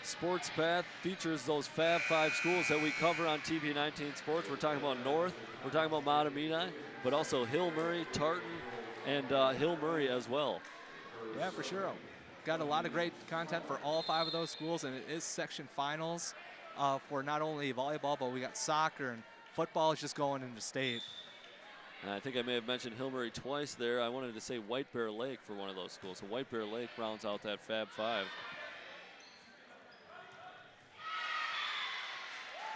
Sports Path features those Fab 5 schools that we cover on TV 19 Sports. We're talking about North, we're talking about Mahtomedi, but also Hill Murray, Tartan, and Hill Murray as well. Yeah, for sure. Got a lot of great content for all 5 of those schools, and it is section finals for not only volleyball, but we got soccer, and football is just going into state. And I think I may have mentioned Hill Murray twice there. I wanted to say White Bear Lake for one of those schools. So White Bear Lake rounds out that Fab 5.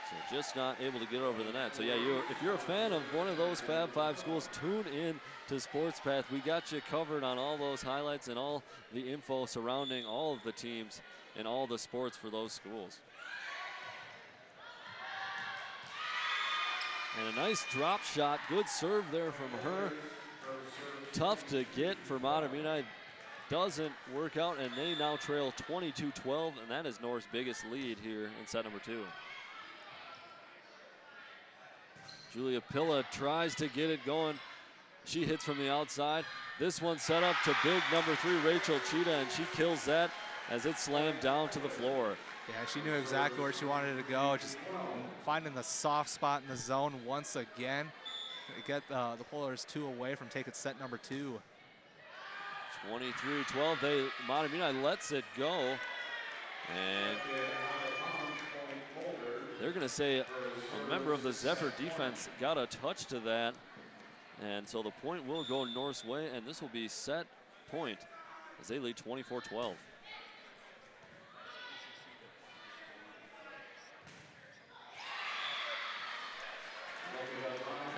So just not able to get over the net. So yeah, if you're a fan of one of those Fab 5 schools, tune in to Sports Path. We got you covered on all those highlights and all the info surrounding all of the teams and all the sports for those schools. And a nice drop shot, good serve there from her. Tough to get for Mahtomedi, doesn't work out, and they now trail 22-12, and that is North's biggest lead here in set number 2. Julia Pilla tries to get it going. She hits from the outside. This one set up to big number 3, Rachel Cheetah, and she kills that as it slammed down to the floor. Yeah, she knew exactly where she wanted to go, just finding the soft spot in the zone once again. Get the Polars 2 away from taking set number 2. 23-12, Mahtomedi lets it go. And they're gonna say a member of the Zephyr defense got a touch to that. And so the point will go North's way, and this will be set point as they lead 24-12.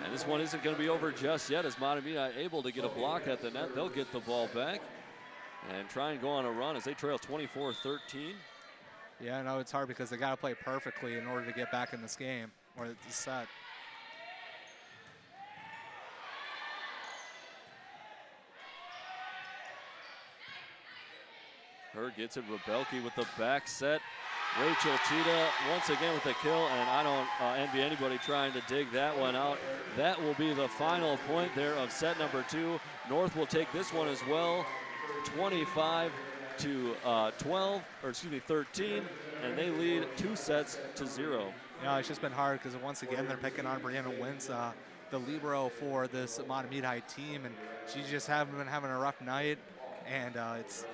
And this one isn't going to be over just yet as Mahtomedi able to get a block at the net. They'll get the ball back and try and go on a run as they trail 24-13. Yeah, I know it's hard because they got to play perfectly in order to get back in this game or this set. Her gets it, Rebelke with the back set. Rachel Cheetah once again with a kill, and I don't envy anybody trying to dig that one out. That will be the final point there of set number 2. North will take this one as well, 25-12, or excuse me, 13, and they lead 2 sets to 0. It's just been hard because once again they're picking on Brianna Wentz, the libero for this Mahtomedi High team, and she just haven't been having a rough night, and it's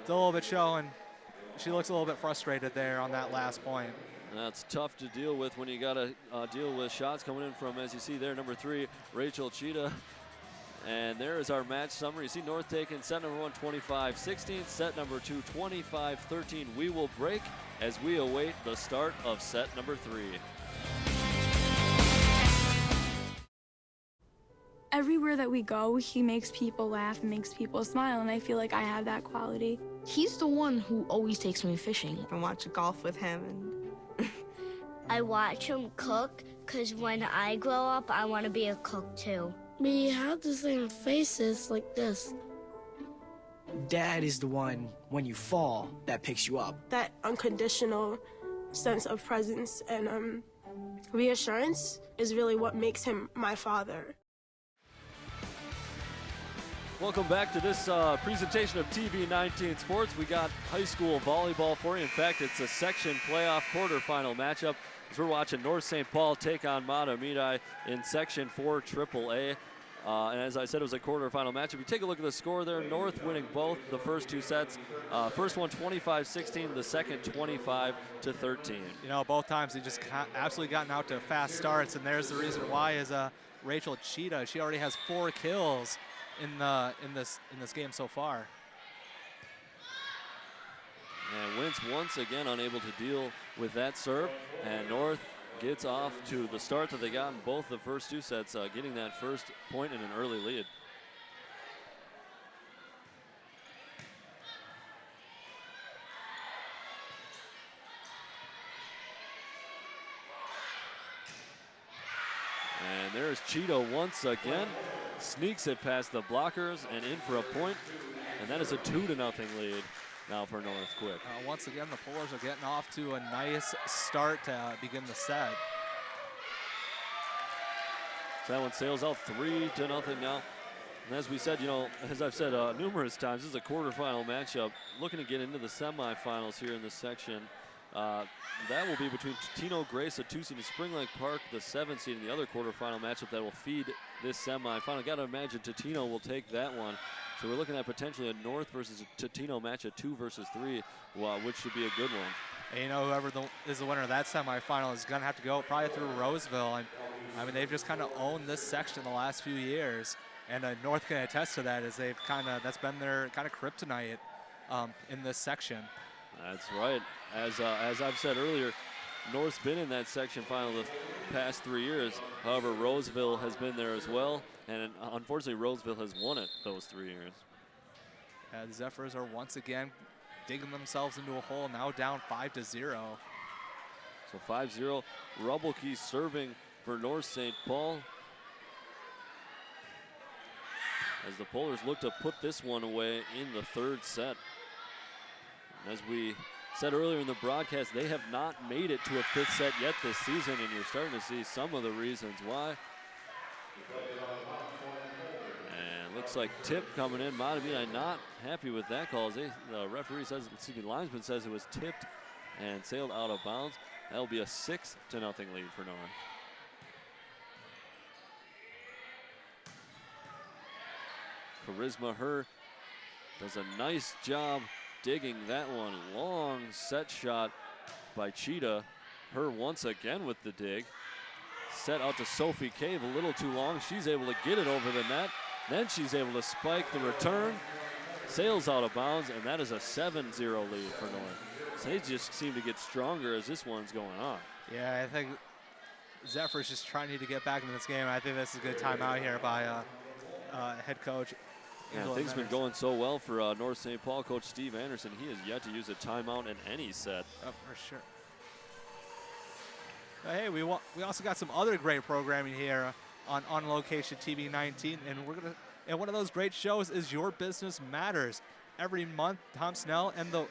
a little bit showing. She looks a little bit frustrated there on that last point. That's tough to deal with when you got to deal with shots coming in from, as you see there, number 3, Rachel Cheetah. And there is our match summary. You see North taking set number 1, 25-16, set number 2, 25-13. We will break as we await the start of set number 3. Everywhere that we go, he makes people laugh and makes people smile, and I feel like I have that quality. He's the one who always takes me fishing. I watch golf with him. And I watch him cook because when I grow up, I want to be a cook too. We have the same faces like this. Dad is the one, when you fall, that picks you up. That unconditional sense of presence and reassurance is really what makes him my father. Welcome back to this presentation of TV19 Sports. We got high school volleyball for you. In fact, it's a section playoff quarterfinal matchup as we're watching North St. Paul take on Mahtomedi in Section 4 AAA. And as I said, it was a quarterfinal matchup. You take a look at the score there. North winning both the first 2 sets. First one 25-16, the second 25-13. Both times they just absolutely gotten out to fast starts, and there's the reason why is Rachel Cheetah. She already has 4 kills in this game so far. And Wentz once again unable to deal with that serve, and North gets off to the start that they got in both the first 2 sets, getting that first point in an early lead. And there's Cheetah once again. Sneaks it past the blockers and in for a point, and that is a 2-0 lead now for North quick. Once again, the Polars are getting off to a nice start to begin the set. So that one sails out 3-0 now. And as we said, as I've said numerous times, this is a quarterfinal matchup. Looking to get into the semifinals here in this section. That will be between Tino Grace, a 2 seed, and Spring Lake Park, the 7 seed, in the other quarterfinal matchup that will feed this semifinal. Got to imagine Totino will take that one. So we're looking at potentially a North versus a Totino match, a 2 versus 3, which should be a good one. And whoever is the winner of that semifinal is going to have to go probably through Roseville. And I mean, they've just kind of owned this section the last few years, and North can attest to that, as they've that's been their kind of kryptonite in this section. That's right. As I've said earlier, North's been in that section final the past 3 years. However, Roseville has been there as well, and unfortunately, Roseville has won it those 3 years. The Zephyrs are once again digging themselves into a hole, now down 5-0. So 5-0. Rubbelkey serving for North St. Paul. As the Polars look to put this one away in the 3rd set. As we said earlier in the broadcast, they have not made it to a 5th set yet this season, and you're starting to see some of the reasons why. And looks like tip coming in. Mahtomedi not happy with that call. The referee says, linesman says it was tipped and sailed out of bounds. That'll be a 6-0 lead for North. Charisma Her does a nice job digging that one. Long set shot by Cheetah. Her once again with the dig. Set out to Sophie Cave a little too long. She's able to get it over the net. Then she's able to spike the return. Sails out of bounds, and that is a 7-0 lead for North. So they just seem to get stronger as this one's going on. Yeah, I think Zephyr's just trying to get back into this game. I think this is a good timeout here by head coach. Yeah, things have been going so well for North St. Paul. Coach Steve Anderson, he has yet to use a timeout in any set. Oh, for sure. Hey, we also got some other great programming here on Location TV 19, and one of those great shows is Your Business Matters. Every month, Tom Snell and the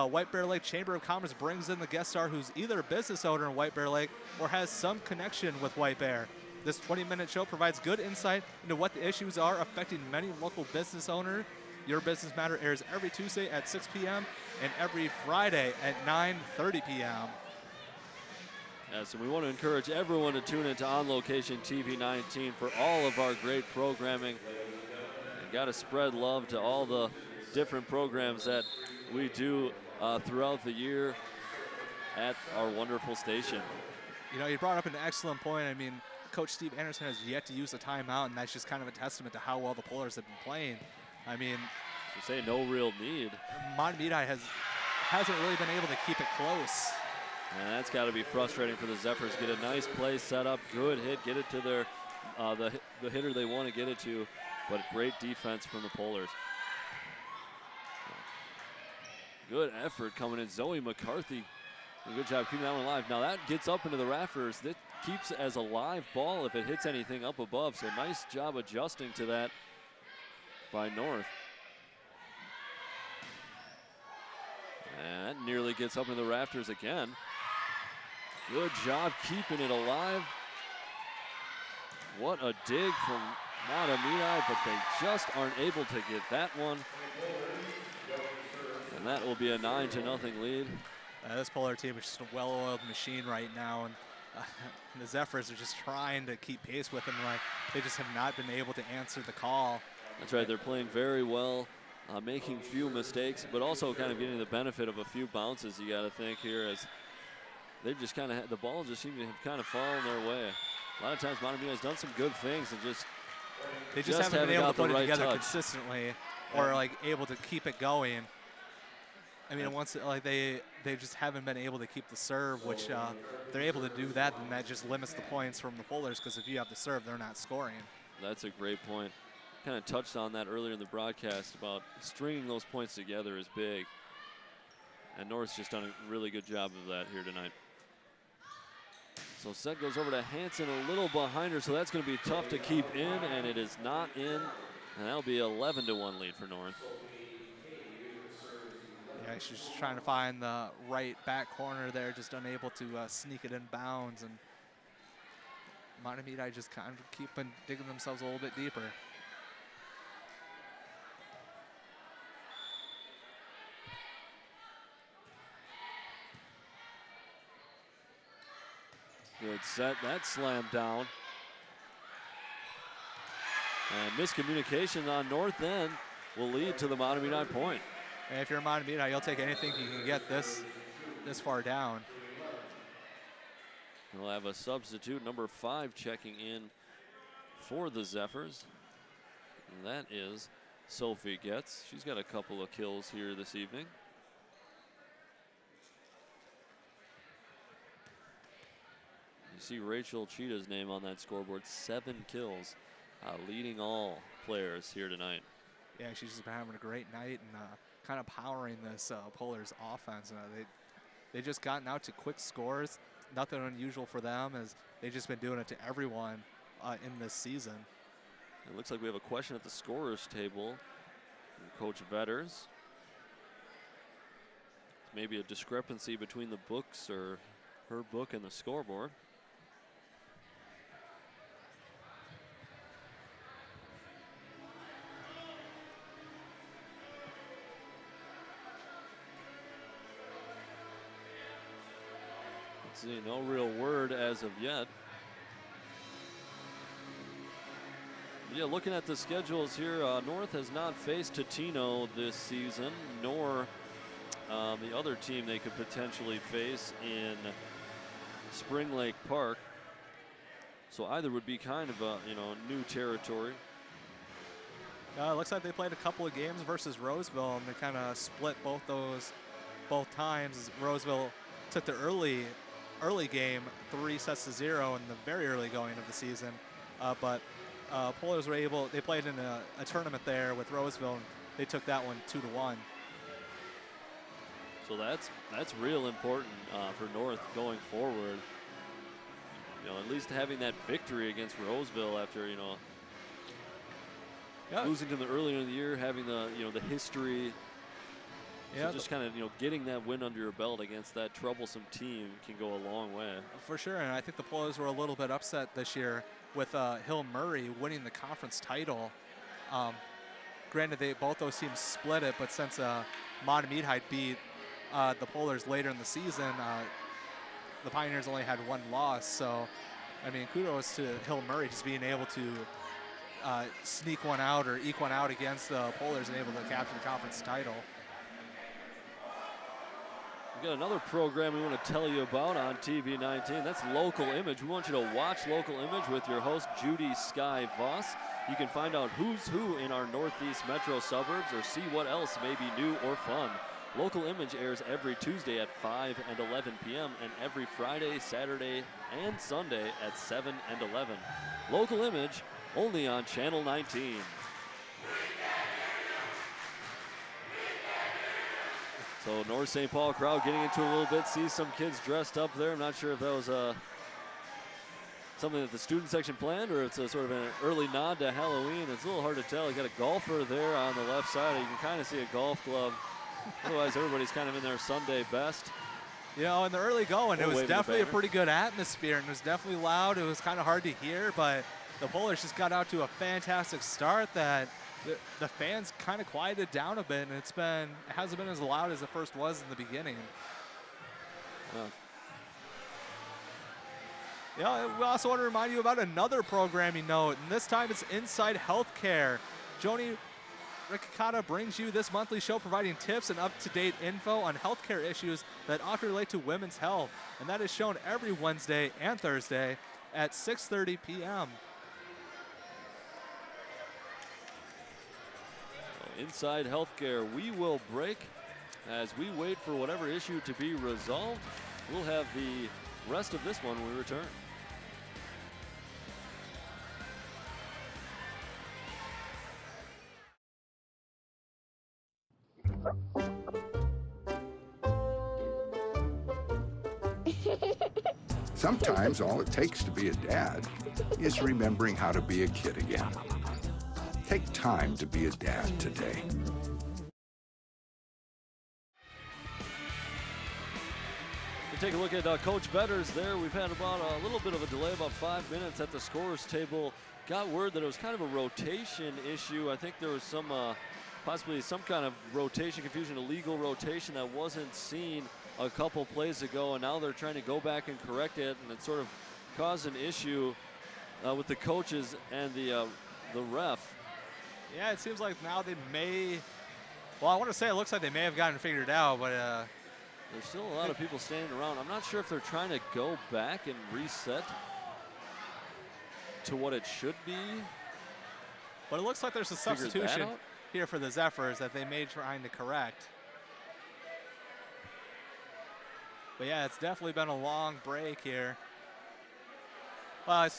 White Bear Lake Chamber of Commerce brings in the guest star who's either a business owner in White Bear Lake or has some connection with White Bear. This 20-minute show provides good insight into what the issues are affecting many local business owners. Your Business Matter airs every Tuesday at 6 p.m. and every Friday at 9:30 p.m. Yes, and we want to encourage everyone to tune into On Location TV 19 for all of our great programming. And got to spread love to all the different programs that we do throughout the year at our wonderful station. You know, you brought up an excellent point. I mean, Coach Steve Anderson has yet to use a timeout, and that's just kind of a testament to how well the Polars have been playing. I mean, to say no real need. Mahtomedi hasn't really been able to keep it close. And that's got to be frustrating for the Zephyrs. Get a nice play set up, good hit, get it to their the hitter they want to get it to, but great defense from the Polars. Good effort coming in. Zoe McCarthy, good job keeping that one alive. Now that gets up into the rafters. That keeps it as a live ball if it hits anything up above. So nice job adjusting to that by North. And that nearly gets up into the rafters again. Good job keeping it alive. What a dig from Mahtomedi, but they just aren't able to get that one. And that will be a 9-0 lead. This Polar team is just a well-oiled machine right now, and the Zephyrs are just trying to keep pace with them. Like, they just have not been able to answer the call. That's right, they're playing very well, making few mistakes, but also kind of getting the benefit of a few bounces, you got to think here, as they've just kind of, the ball just seemed to have kind of fallen their way. A lot of times Mahtomedi has done some good things and they just haven't been able to put it together touch consistently, or like able to keep it going. I mean, once like they just haven't been able to keep the serve, which they're able to do that, then that just limits the points from the Polars, because if you have the serve, they're not scoring. That's a great point. Kind of touched on that earlier in the broadcast about stringing those points together is big. And North's just done a really good job of that here tonight. So set goes over to Hanson, a little behind her, so that's going to be tough to keep in, and it is not in. And that'll be 11-1 lead for North. Yeah, she's just trying to find the right back corner there, just unable to sneak it in bounds. And Mahtomedi just kind of keeping digging themselves a little bit deeper. Good set, that slammed down. And miscommunication on North End will lead to the Mahtomedi point. And if you're Mahtomedi, you'll take anything you can get this far down. We'll have a substitute, number 5, checking in for the Zephyrs. And that is Sophie Getz. She's got a couple of kills here this evening. You see Rachel Cheetah's name on that scoreboard, 7 kills, leading all players here tonight. Yeah, she's just been having a great night and kind of powering this Polars offense. They just gotten out to quick scores. Nothing unusual for them, as they've just been doing it to everyone in this season. It looks like we have a question at the scorers table from Coach Vetters. Maybe a discrepancy between the books or her book and the scoreboard. See, no real word as of yet. Yeah, looking at the schedules here, North has not faced Totino this season, nor the other team they could potentially face in Spring Lake Park. So either would be kind of a new territory. It looks like they played a couple of games versus Roseville, and they kind of split both times. Roseville took the early game 3-0 in the very early going of the season, but Polars were able, they played in a tournament there with Roseville, and they took that one 2-1. So that's real important for North going forward. At least having that victory against Roseville after losing to them earlier in the year, having the the history. Yeah, so just kind of getting that win under your belt against that troublesome team can go a long way. For sure, and I think the Polars were a little bit upset this year with Hill Murray winning the conference title. Granted, both those teams split it, but since Mahtomedi beat the Polars later in the season, the Pioneers only had one loss. So, I mean, kudos to Hill Murray just being able to sneak one out or eke one out against the Polars and able to capture the conference title. We got another program we want to tell you about on TV 19. That's Local Image. We want you to watch Local Image with your host, Judy Sky Voss. You can find out who's who in our Northeast metro suburbs or see what else may be new or fun. Local Image airs every Tuesday at 5 and 11 p.m. and every Friday, Saturday, and Sunday at 7 and 11. Local Image, only on Channel 19. So North St. Paul crowd getting into a little bit, see some kids dressed up there. I'm not sure if that was something that the student section planned or it's a sort of an early nod to Halloween. It's a little hard to tell. You got a golfer there on the left side. You can kind of see a golf club. Otherwise, everybody's kind of in their Sunday best. You know, in the early going, it was definitely a pretty good atmosphere, and it was definitely loud. It was kind of hard to hear, but the Polars just got out to a fantastic start that the fans kind of quieted down a bit, and it hasn't been as loud as it first was in the beginning. Yeah, we also want to remind you about another programming note, and this time it's Inside Healthcare. Joni Riccata brings you this monthly show providing tips and up-to-date info on healthcare issues that often relate to women's health, and that is shown every Wednesday and Thursday at 6:30 p.m. Inside Healthcare, we will break as we wait for whatever issue to be resolved. We'll have the rest of this one when we return. Sometimes all it takes to be a dad is remembering how to be a kid again. Take time to be a dad today. We take a look at Coach Betters there. We've had about a little bit of a delay, about 5 minutes at the scorer's table. Got word that it was kind of a rotation issue. I think there was some, possibly some kind of rotation confusion, illegal rotation that wasn't seen a couple plays ago, and now they're trying to go back and correct it, and it sort of caused an issue with the coaches and the ref. Yeah, it seems like now they may, well, I want to say it looks like they may have gotten it figured out, but there's still a lot of people standing around. I'm not sure if they're trying to go back and reset to what it should be. But it looks like there's a substitution here for the Zephyrs that they may trying to correct. But yeah, it's definitely been a long break here. Well, I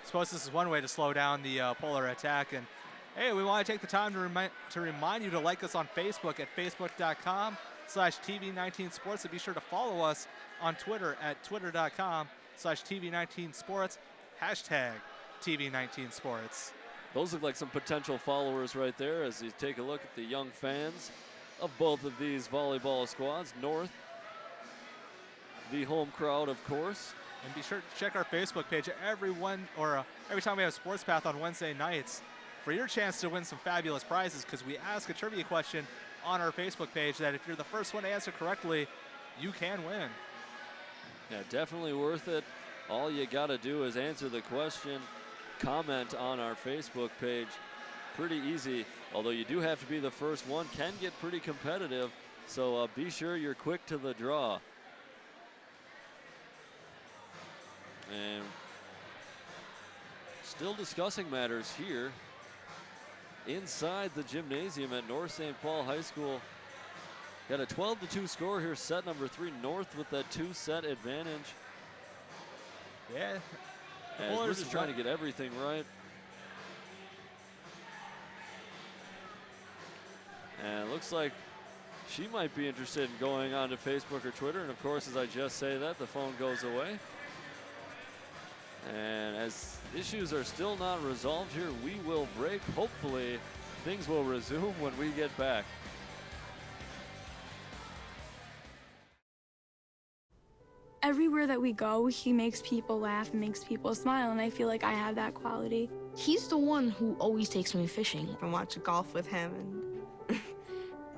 suppose this is one way to slow down the Polar attack. And hey, we want to take the time to remind you to like us on Facebook at facebook.com/TV19sports, and be sure to follow us on Twitter at twitter.com/TV19sports, #TV19sports. Those look like some potential followers right there as you take a look at the young fans of both of these volleyball squads. North, the home crowd, of course. And be sure to check our Facebook page every time we have Sports Path on Wednesday nights for your chance to win some fabulous prizes, because we ask a trivia question on our Facebook page that if you're the first one to answer correctly, you can win. Yeah, definitely worth it. All you got to do is answer the question, comment on our Facebook page. Pretty easy, although you do have to be the first one. Can get pretty competitive, so be sure you're quick to the draw. And still discussing matters here inside the gymnasium at North St. Paul High School. Got a 12-2 score here, set number 3. North with that 2-set advantage. Yeah. We're just trying to get everything right. And it looks like she might be interested in going on to Facebook or Twitter. And of course, as I just say that, the phone goes away. And as issues are still not resolved here, we will break. Hopefully, things will resume when we get back. Everywhere that we go, he makes people laugh and makes people smile, and I feel like I have that quality. He's the one who always takes me fishing. And watch golf with him. And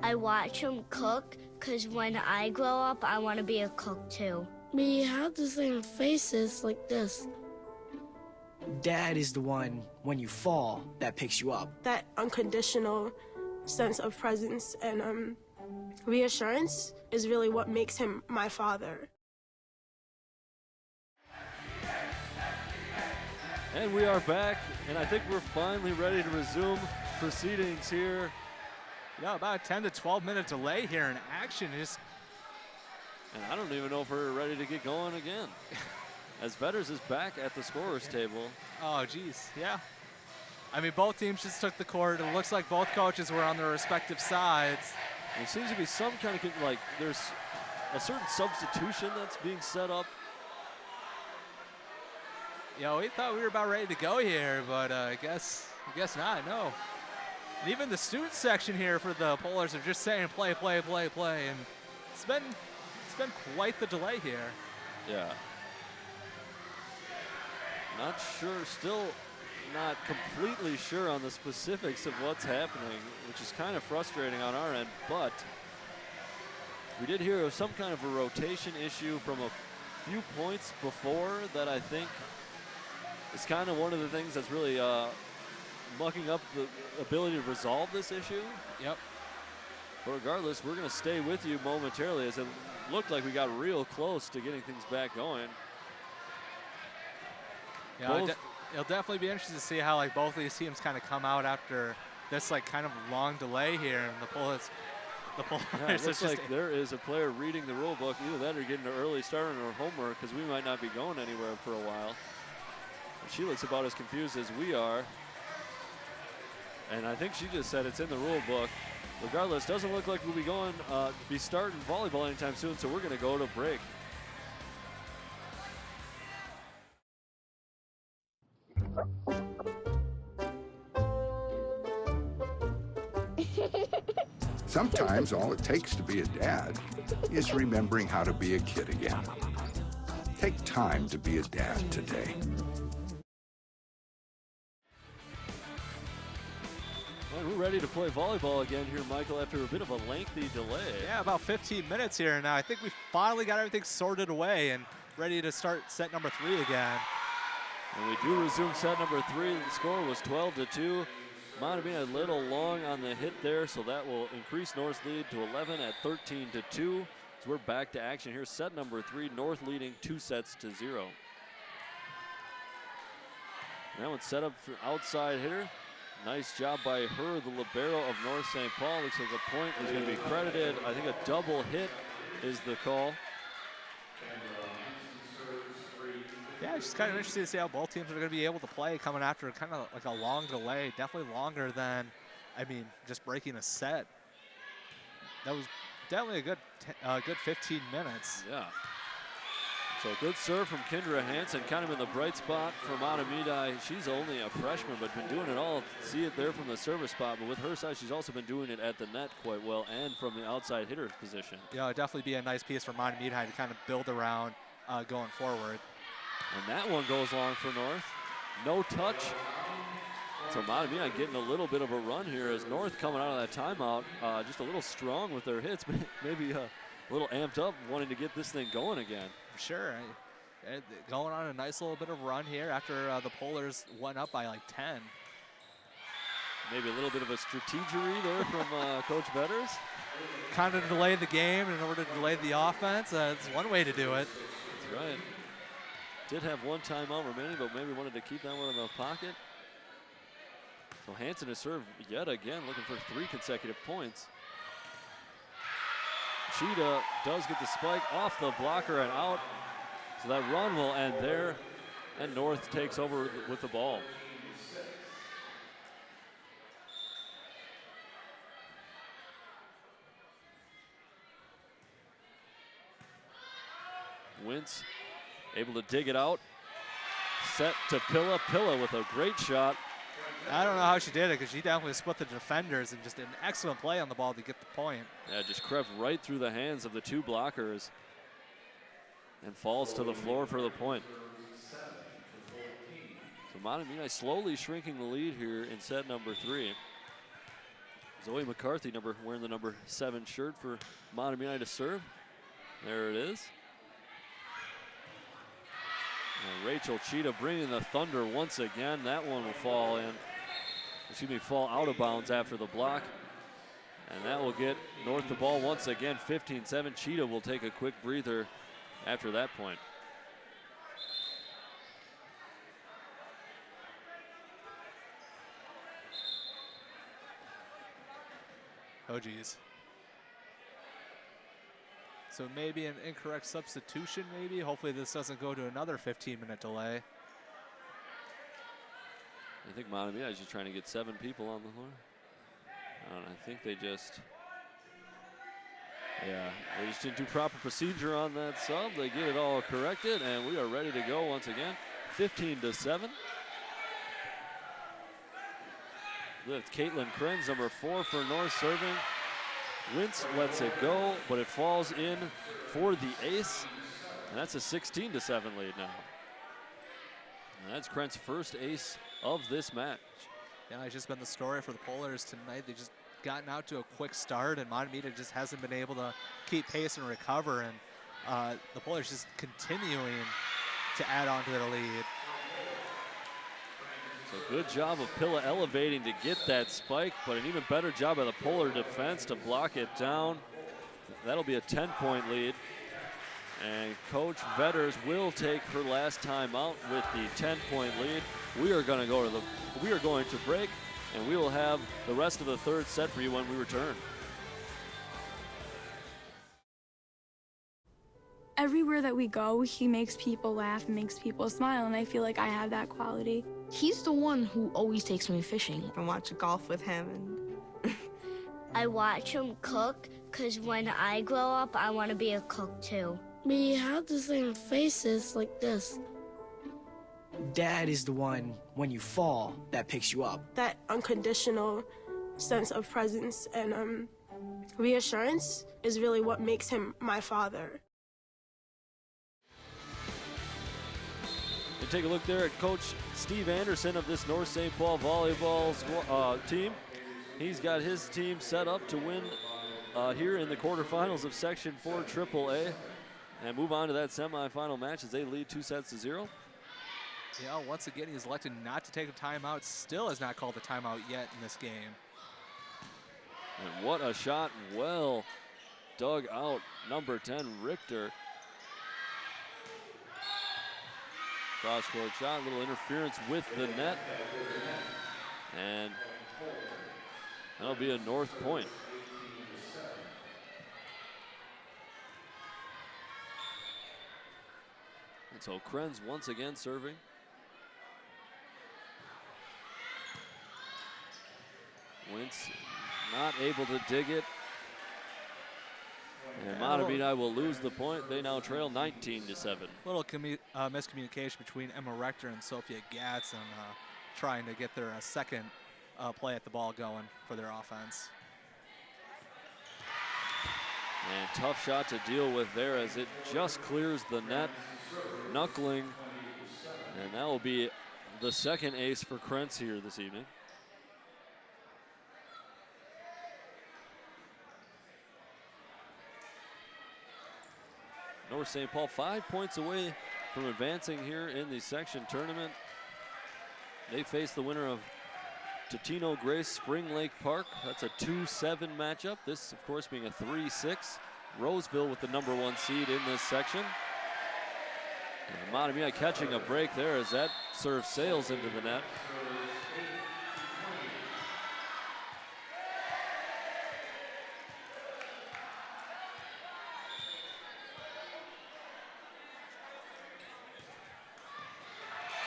I watch him cook, because when I grow up, I want to be a cook too. We have the same faces like this. Dad is the one, when you fall, that picks you up. That unconditional sense of presence and reassurance is really what makes him my father. And we are back, and I think we're finally ready to resume proceedings here. Yeah, about a 10 to 12 minute delay here in action. And I don't even know if we're ready to get going again. As Vetters is back at the scorer's table. Oh, geez, yeah. I mean, both teams just took the court. It looks like both coaches were on their respective sides. There seems to be some kind of, like, there's a certain substitution that's being set up. Yeah, we thought we were about ready to go here, but I guess not, no. And even the student section here for the Polars are just saying play, play, play, play. And it's been quite the delay here. Yeah. Not sure, still not completely sure on the specifics of what's happening, which is kind of frustrating on our end, but we did hear of some kind of a rotation issue from a few points before that I think is kind of one of the things that's really mucking up the ability to resolve this issue. Yep. But regardless, we're going to stay with you momentarily as it looked like we got real close to getting things back going. Yeah, it'll definitely be interesting to see how like both of these teams kind of come out after this like kind of long delay here, and the Polars. Yeah, it looks like there is a player reading the rule book. Either that or getting an early start on her homework because we might not be going anywhere for a while. And she looks about as confused as we are. And I think she just said it's in the rule book. Regardless, doesn't look like we'll be going, be starting volleyball anytime soon, so we're going to go to break. Sometimes all it takes to be a dad is remembering how to be a kid again. Take time to be a dad today. Well, we're ready to play volleyball again here, Michael, after a bit of a lengthy delay. Yeah, about 15 minutes here now. I think we finally got everything sorted away and ready to start set number 3 again. And we do resume set number 3. The score was 12-2. Mahtomedi a little long on the hit there, so that will increase North's lead to 11 at 13-2. So we're back to action here. Set number 3, North leading 2-0. That one's set up for outside hitter. Nice job by her, the libero of North St. Paul. Looks like a point is going to be credited. I think a double hit is the call. Yeah, it's just kind of interesting to see how both teams are going to be able to play coming after kind of like a long delay. Definitely longer than, I mean, just breaking a set. That was definitely a good 15 minutes. Yeah. So good serve from Kendra Hansen, kind of in the bright spot for Mahtomedi. She's only a freshman, but been doing it all. See it there from the service spot, but with her side, she's also been doing it at the net quite well and from the outside hitter position. Yeah, it'd definitely be a nice piece for Mahtomedi to kind of build around going forward. And that one goes long for North. No touch. So Mahtomedi getting a little bit of a run here as North coming out of that timeout, just a little strong with their hits, maybe a little amped up, wanting to get this thing going again. For sure. Going on a nice little bit of run here after the Polars went up by like 10. Maybe a little bit of a strategery there from Coach Vetters. Kind of delay the game in order to delay the offense. It's one way to do it. That's right. Did have one timeout remaining, but maybe wanted to keep that one in the pocket. So Hansen has served yet again, looking for 3 consecutive points. Cheetah does get the spike off the blocker and out. So that run will end there, and North takes over with the ball. Wentz able to dig it out. Set to Pilla. Pilla with a great shot. I don't know how she did it because she definitely split the defenders and just an excellent play on the ball to get the point. Yeah, just crept right through the hands of the 2 blockers and falls to the floor for the point. So Mahtomedi slowly shrinking the lead here in set number 3. Zoe McCarthy wearing the number 7 shirt for Mahtomedi to serve. There it is. And Rachel Cheetah bringing the thunder once again. That one will fall in. Fall out of bounds after the block. And that will get North the ball once again, 15-7. Cheetah will take a quick breather after that point. Oh, geez. So maybe an incorrect substitution, maybe. Hopefully this doesn't go to another 15-minute delay. I think Mahtomedi is just trying to get 7 people on the floor. I think they just didn't do proper procedure on that sub. They get it all corrected, and we are ready to go once again. 15-7. With Caitlin Krenz, number 4 for North serving. Wintz lets it go, but it falls in for the ace. And that's a 16-7 lead now. And that's Krent's first ace of this match. Yeah, it's just been the story for the Polars tonight. They just gotten out to a quick start, and Mahtomedi just hasn't been able to keep pace and recover. And the Polars just continuing to add on to their lead. So good job of Pilla elevating to get that spike, but an even better job by the Polar defense to block it down. That'll be a 10-point lead. And Coach Vetters will take her last time out with the 10-point lead. We are going to break, and we will have the rest of the third set for you when we return. Everywhere that we go, he makes people laugh and makes people smile, and I feel like I have that quality. He's the one who always takes me fishing. I watch golf with him. And I watch him cook, because when I grow up, I want to be a cook too. We have the same faces like this. Dad is the one, when you fall, that picks you up. That unconditional sense of presence and reassurance is really what makes him my father. And take a look there at Coach Steve Anderson of this North St. Paul volleyball team. He's got his team set up to win here in the quarterfinals of Section 4 AAA and move on to that semifinal match as they lead 2-0. Yeah, once again, he's elected not to take a timeout. Still has not called a timeout yet in this game. And what a shot, well dug out, number 10, Richter. Cross-court shot, a little interference with the net. And that'll be a North point. And so Krenz once again serving. Wintz not able to dig it. And Mahtomedi will lose the point. They now trail 19-7. Little miscommunication between Emma Rector and Sophia Gatz and trying to get their second play at the ball going for their offense. And tough shot to deal with there as it just clears the net, knuckling. And that will be the second ace for Krentz here this evening. North St. Paul 5 points away from advancing here in the section tournament. They face the winner of Totino Grace Spring Lake Park. That's a 2-7 matchup. This, of course, being a 3-6. Roseville with the #1 seed in this section. And Mahtomedi catching a break there as that serve sails into the net.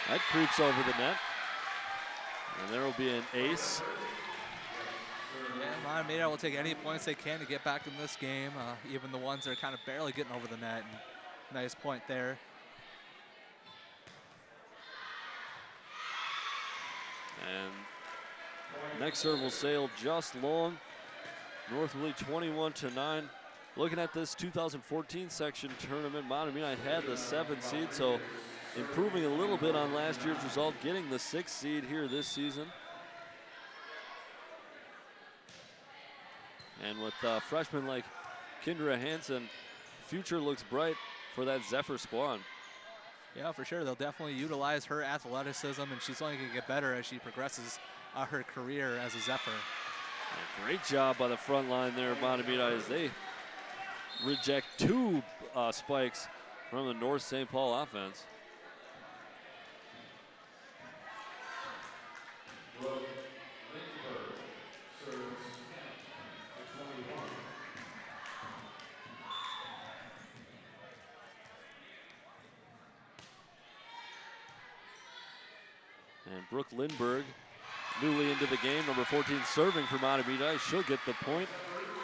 That creeps over the net. And there will be an ace. Yeah, Mahtomedi will take any points they can to get back in this game, even the ones that are kind of barely getting over the net. And nice point there. And next serve will sail just long. North will lead 21-9. Looking at this 2014 section tournament, Mahtomedi had the 7th seed, so improving a little bit on last year's result, getting the 6th seed here this season. And with freshmen like Kendra Hansen, future looks bright for that Zephyr squad. Yeah, for sure. They'll definitely utilize her athleticism, and she's only going to get better as she progresses her career as a Zephyr. And great job by the front line there, Mahtomedi, as they reject 2 spikes from the North St. Paul offense. And Brooke Lindberg, newly into the game, number 14, serving for Mahtomedi. She'll get the point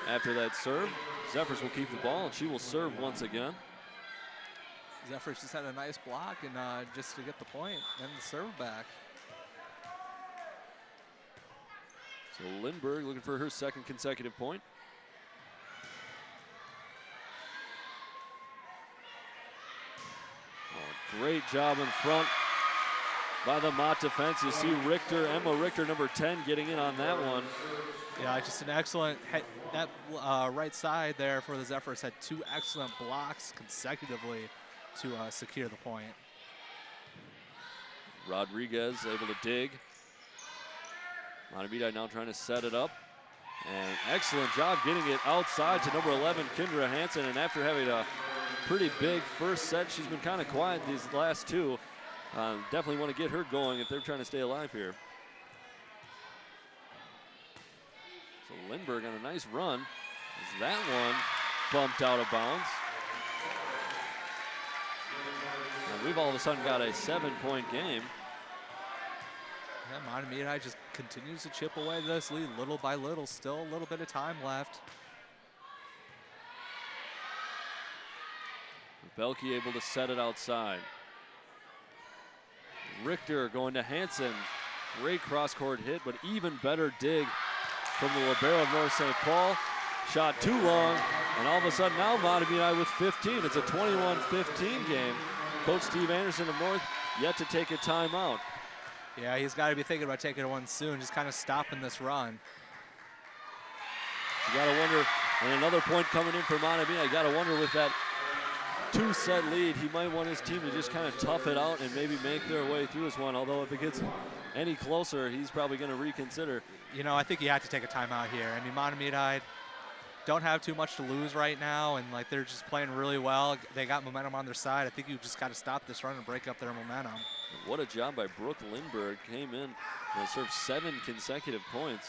after that serve. Zephyrs will keep the ball, and she will serve once again. Zephyrs just had a nice block and just to get the point and the serve back. So Lindberg looking for her 2nd consecutive point. Oh, great job in front by the Mott defense. You see Richter, Emma Richter, number 10, getting in on that one. Yeah, just an excellent that right side there for the Zephyrs had 2 excellent blocks consecutively to secure the point. Rodriguez able to dig. Mahtomedi now trying to set it up. And excellent job getting it outside to number 11, Kendra Hansen. And after having a pretty big first set, she's been kind of quiet these last 2. Definitely want to get her going if they're trying to stay alive here. So Lindberg on a nice run. As that one bumped out of bounds. And we've all of a sudden got a 7-point game. Yeah, Mahtomedi just continues to chip away this lead little by little. Still a little bit of time left. Belke able to set it outside. Richter going to Hansen. Great cross-court hit, but even better dig from the libero of North St. Paul. Shot too long, and all of a sudden now Mahtomedi with 15. It's a 21-15 game. Coach Steve Anderson of North yet to take a timeout. Yeah, he's got to be thinking about taking one soon, just kind of stopping this run. You got to wonder, and another point coming in for Mahtomedi. I got to wonder with that 2-set lead, he might want his team to just kind of tough it out and maybe make their way through this one. Although if it gets any closer, he's probably going to reconsider. You know, I think you have to take a timeout here. I mean, Mahtomedi don't have too much to lose right now, and like they're just playing really well. They got momentum on their side. I think you just got to stop this run and break up their momentum. What a job by Brooke Lindberg. Came in and served 7 consecutive points.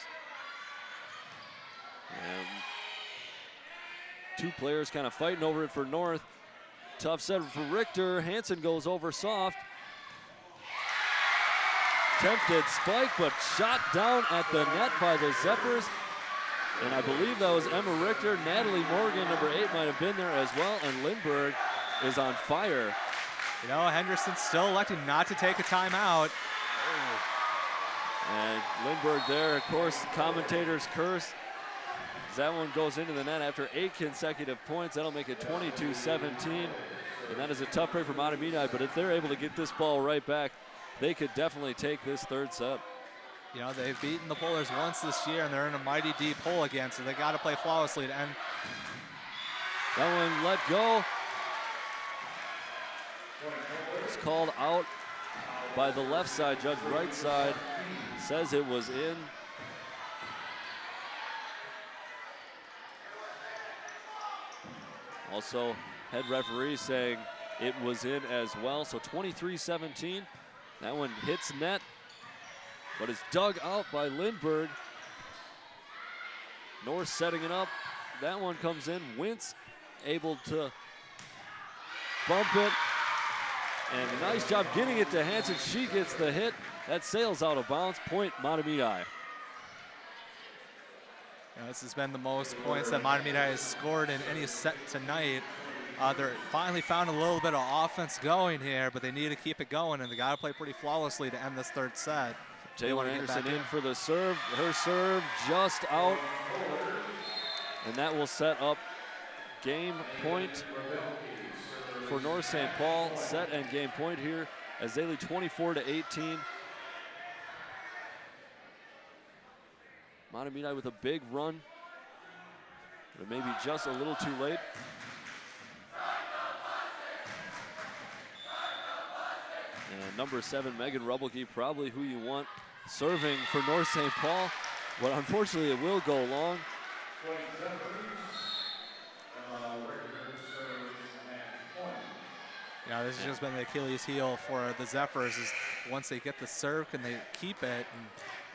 And 2 players kind of fighting over it for North. Tough set for Richter. Hansen goes over soft. Tempted spike, but shot down at the net by the Zephyrs. And I believe that was Emma Richter. Natalie Morgan, number 8, might have been there as well. And Lindberg is on fire. You know, Henderson's still electing not to take a timeout. And Lindberg there, of course, commentators curse. That one goes into the net after 8 consecutive points. That'll make it 22-17. And that is a tough break for Mahtomedi, but if they're able to get this ball right back, they could definitely take this 3rd set. You know, they've beaten the Polars once this year, and they're in a mighty deep hole again, so they got to play flawlessly to end. That one let go. It's called out by the left side judge. Right side says it was in. Also, head referee saying it was in as well. So 23-17. That one hits net, but is dug out by Lindberg. North setting it up. That one comes in. Wentz able to bump it. And nice job getting it to Hansen. She gets the hit. That sails out of bounds. Point Mahtomedi. Yeah, this has been the most points that Mahtomedi has scored in any set tonight. They're finally found a little bit of offense going here, but they need to keep it going, and they got to play pretty flawlessly to end this 3rd set. Taylor Anderson in for the serve. Her serve just out. And that will set up game point for North St. Paul. Set and game point here as they lead 24-18. Mahtomedi with a big run, but maybe just a little too late. And number 7, Megan Rubbelke, probably who you want serving for North St. Paul. But unfortunately, it will go long. Yeah, this has just been the Achilles heel for the Zephyrs is once they get the serve, can they keep it? And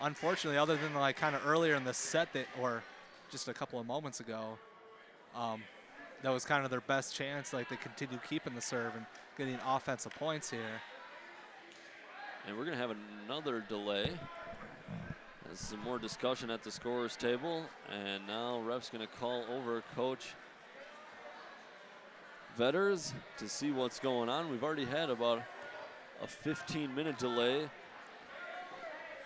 unfortunately, other than like kind of earlier in the set or just a couple of moments ago, that was kind of their best chance. Like they continue keeping the serve and getting offensive points here. And we're going to have another delay. There's some more discussion at the scorer's table. And now ref's going to call over Coach Vetters to see what's going on. We've already had about a 15-minute delay.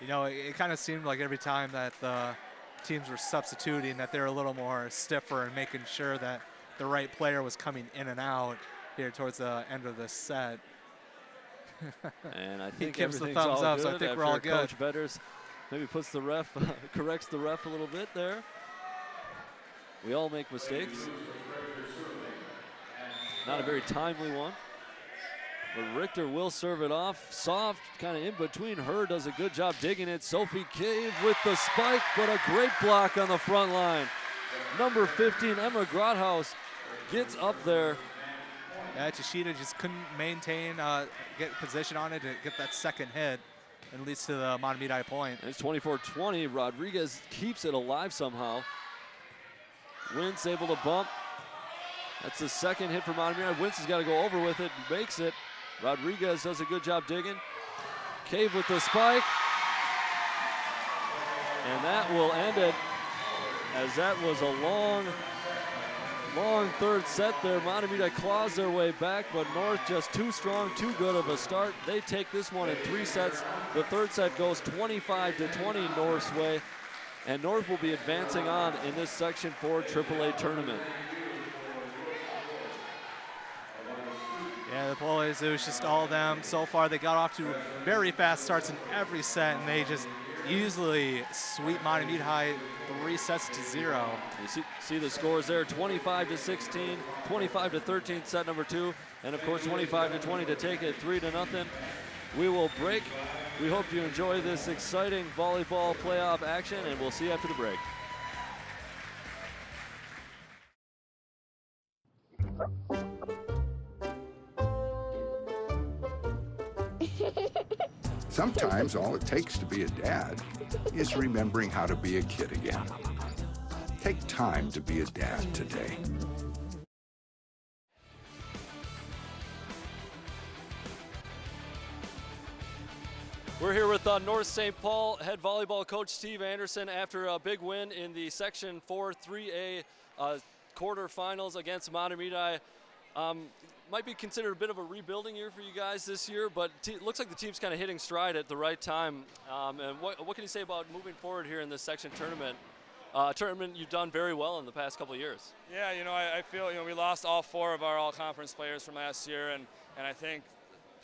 You know, it kind of seemed like every time that the teams were substituting that they're a little more stiffer and making sure that the right player was coming in and out here towards the end of this set. And I think he gives the everything's thumbs all up, good so I think we're all good. Coach Vetters maybe puts the ref, corrects the ref a little bit there. We all make mistakes. Not a very timely one. But Richter will serve it off. Soft, kind of in between her, does a good job digging it. Sophie Cave with the spike, but a great block on the front line. Number 15, Emma Grothaus, gets up there. Yeah, Chishita just couldn't maintain, get position on it to get that second hit, and leads to the Mahtomedi point. It's 24-20. Rodriguez keeps it alive somehow. Wintz able to bump. That's the second hit for Mahtomedi. Wintz has got to go over with it, makes it. Rodriguez does a good job digging. Cave with the spike. And that will end it, as that was a long third set there. Mahtomedi claws their way back, but North just too strong, too good of a start. They take this one in 3 sets. The third set goes 25-20 North's way, and North will be advancing on in this Section 4 AAA tournament. Yeah, the boys, it was just all of them. So far, they got off to very fast starts in every set, and they just easily sweep Mahtomedi 3 sets to 0. You see the scores there, 25-16, 25-13 set number 2, and of course 25-20 to take it 3-0. We will break. We hope you enjoy this exciting volleyball playoff action, and we'll see you after the break. Sometimes all it takes to be a dad is remembering how to be a kid again. Take time to be a dad today. We're here with North St. Paul head volleyball coach Steve Anderson after a big win in the Section 4 3A quarterfinals against Mahtomedi. Might be considered a bit of a rebuilding year for you guys this year, but it looks like the team's kind of hitting stride at the right time. And what can you say about moving forward here in this section tournament? Tournament you've done very well in the past couple of years. Yeah, you know, I feel, you know, we lost all 4 of our all-conference players from last year, and I think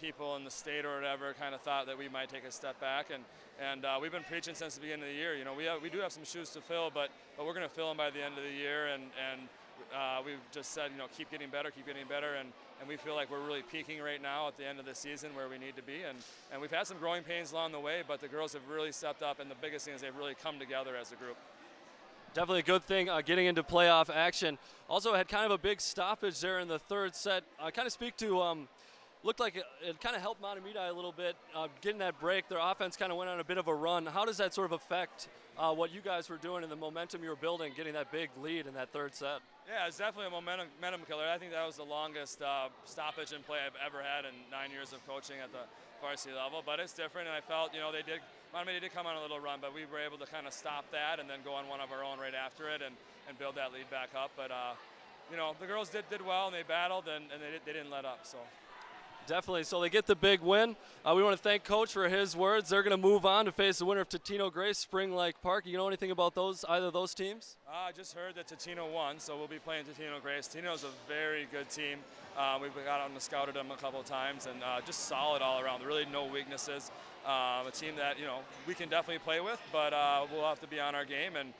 people in the state or whatever kind of thought that we might take a step back, and we've been preaching since the beginning of the year. You know, we do have some shoes to fill, but we're going to fill them by the end of the year, and we've just said, you know, keep getting better, and we feel like we're really peaking right now at the end of the season where we need to be, and we've had some growing pains along the way, but the girls have really stepped up, and the biggest thing is they've really come together as a group. Definitely a good thing getting into playoff action. Also had kind of a big stoppage there in the third set. Kind of speak to, looked like it kind of helped Mahtomedi a little bit, getting that break. Their offense kind of went on a bit of a run. How does that sort of affect what you guys were doing and the momentum you were building, getting that big lead in that third set? Yeah, it's definitely a momentum killer. I think that was the longest stoppage in play I've ever had in 9 years of coaching at the varsity level, but it's different, and I felt, you know, Mahtomedi did come on a little run, but we were able to kind of stop that and then go on one of our own right after it and build that lead back up. But, you know, the girls did well, and they battled, and they didn't let up, so. Definitely. So they get the big win. We want to thank Coach for his words. They're going to move on to face the winner of Totino Grace, Spring Lake Park. You know anything about either of those teams? I just heard that Totino won, so we'll be playing Totino Grace. Totino's a very good team. We've got out and scouted them a couple of times, and just solid all around. Really no weaknesses. A team that, you know, we can definitely play with, but we'll have to be on our game, and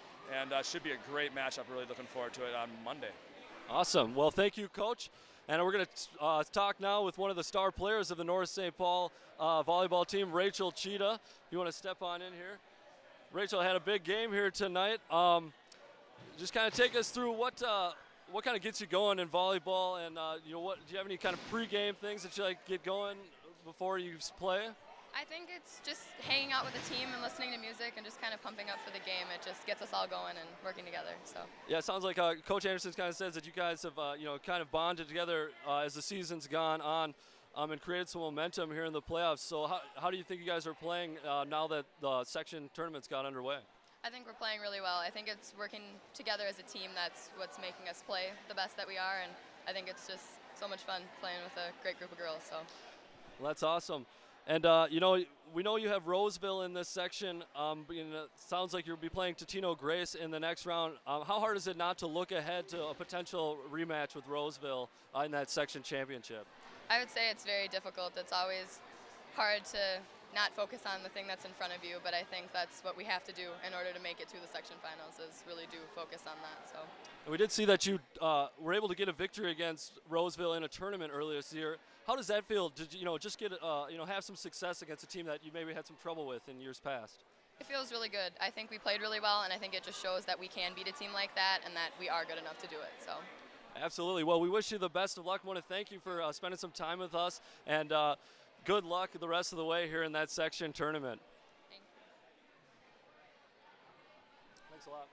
should be a great matchup. Really looking forward to it on Monday. Awesome. Well, thank you, Coach. And we're going to talk now with one of the star players of the North St. Paul volleyball team, Rachel Cheetah. You want to step on in here? Rachel had a big game here tonight. Just kind of take us through what kind of gets you going in volleyball, and you know, what do you have any kind of pregame things that you like get going before you play? I think it's just hanging out with the team and listening to music and just kind of pumping up for the game. It just gets us all going and working together. So. Yeah, it sounds like Coach Anderson kind of says that you guys have you know, kind of bonded together as the season's gone on and created some momentum here in the playoffs. So how do you think you guys are playing now that the section tournament's got underway? I think we're playing really well. I think it's working together as a team that's what's making us play the best that we are, and I think it's just so much fun playing with a great group of girls. So. Well, that's awesome. And, you know, we know you have Roseville in this section. It sounds like you'll be playing Totino Grace in the next round. How hard is it not to look ahead to a potential rematch with Roseville in that section championship? I would say it's very difficult. It's always hard to not focus on the thing that's in front of you, but I think that's what we have to do in order to make it to the section finals, is really do focus on that. So. And we did see that you were able to get a victory against Roseville in a tournament earlier this year. How does that feel? Did you know, just get you know, have some success against a team that you maybe had some trouble with in years past? It feels really good. I think we played really well, and I think it just shows that we can beat a team like that and that we are good enough to do it. So. Absolutely. Well, we wish you the best of luck. I want to thank you for spending some time with us, and good luck the rest of the way here in that section tournament. Thank you. Thanks a lot.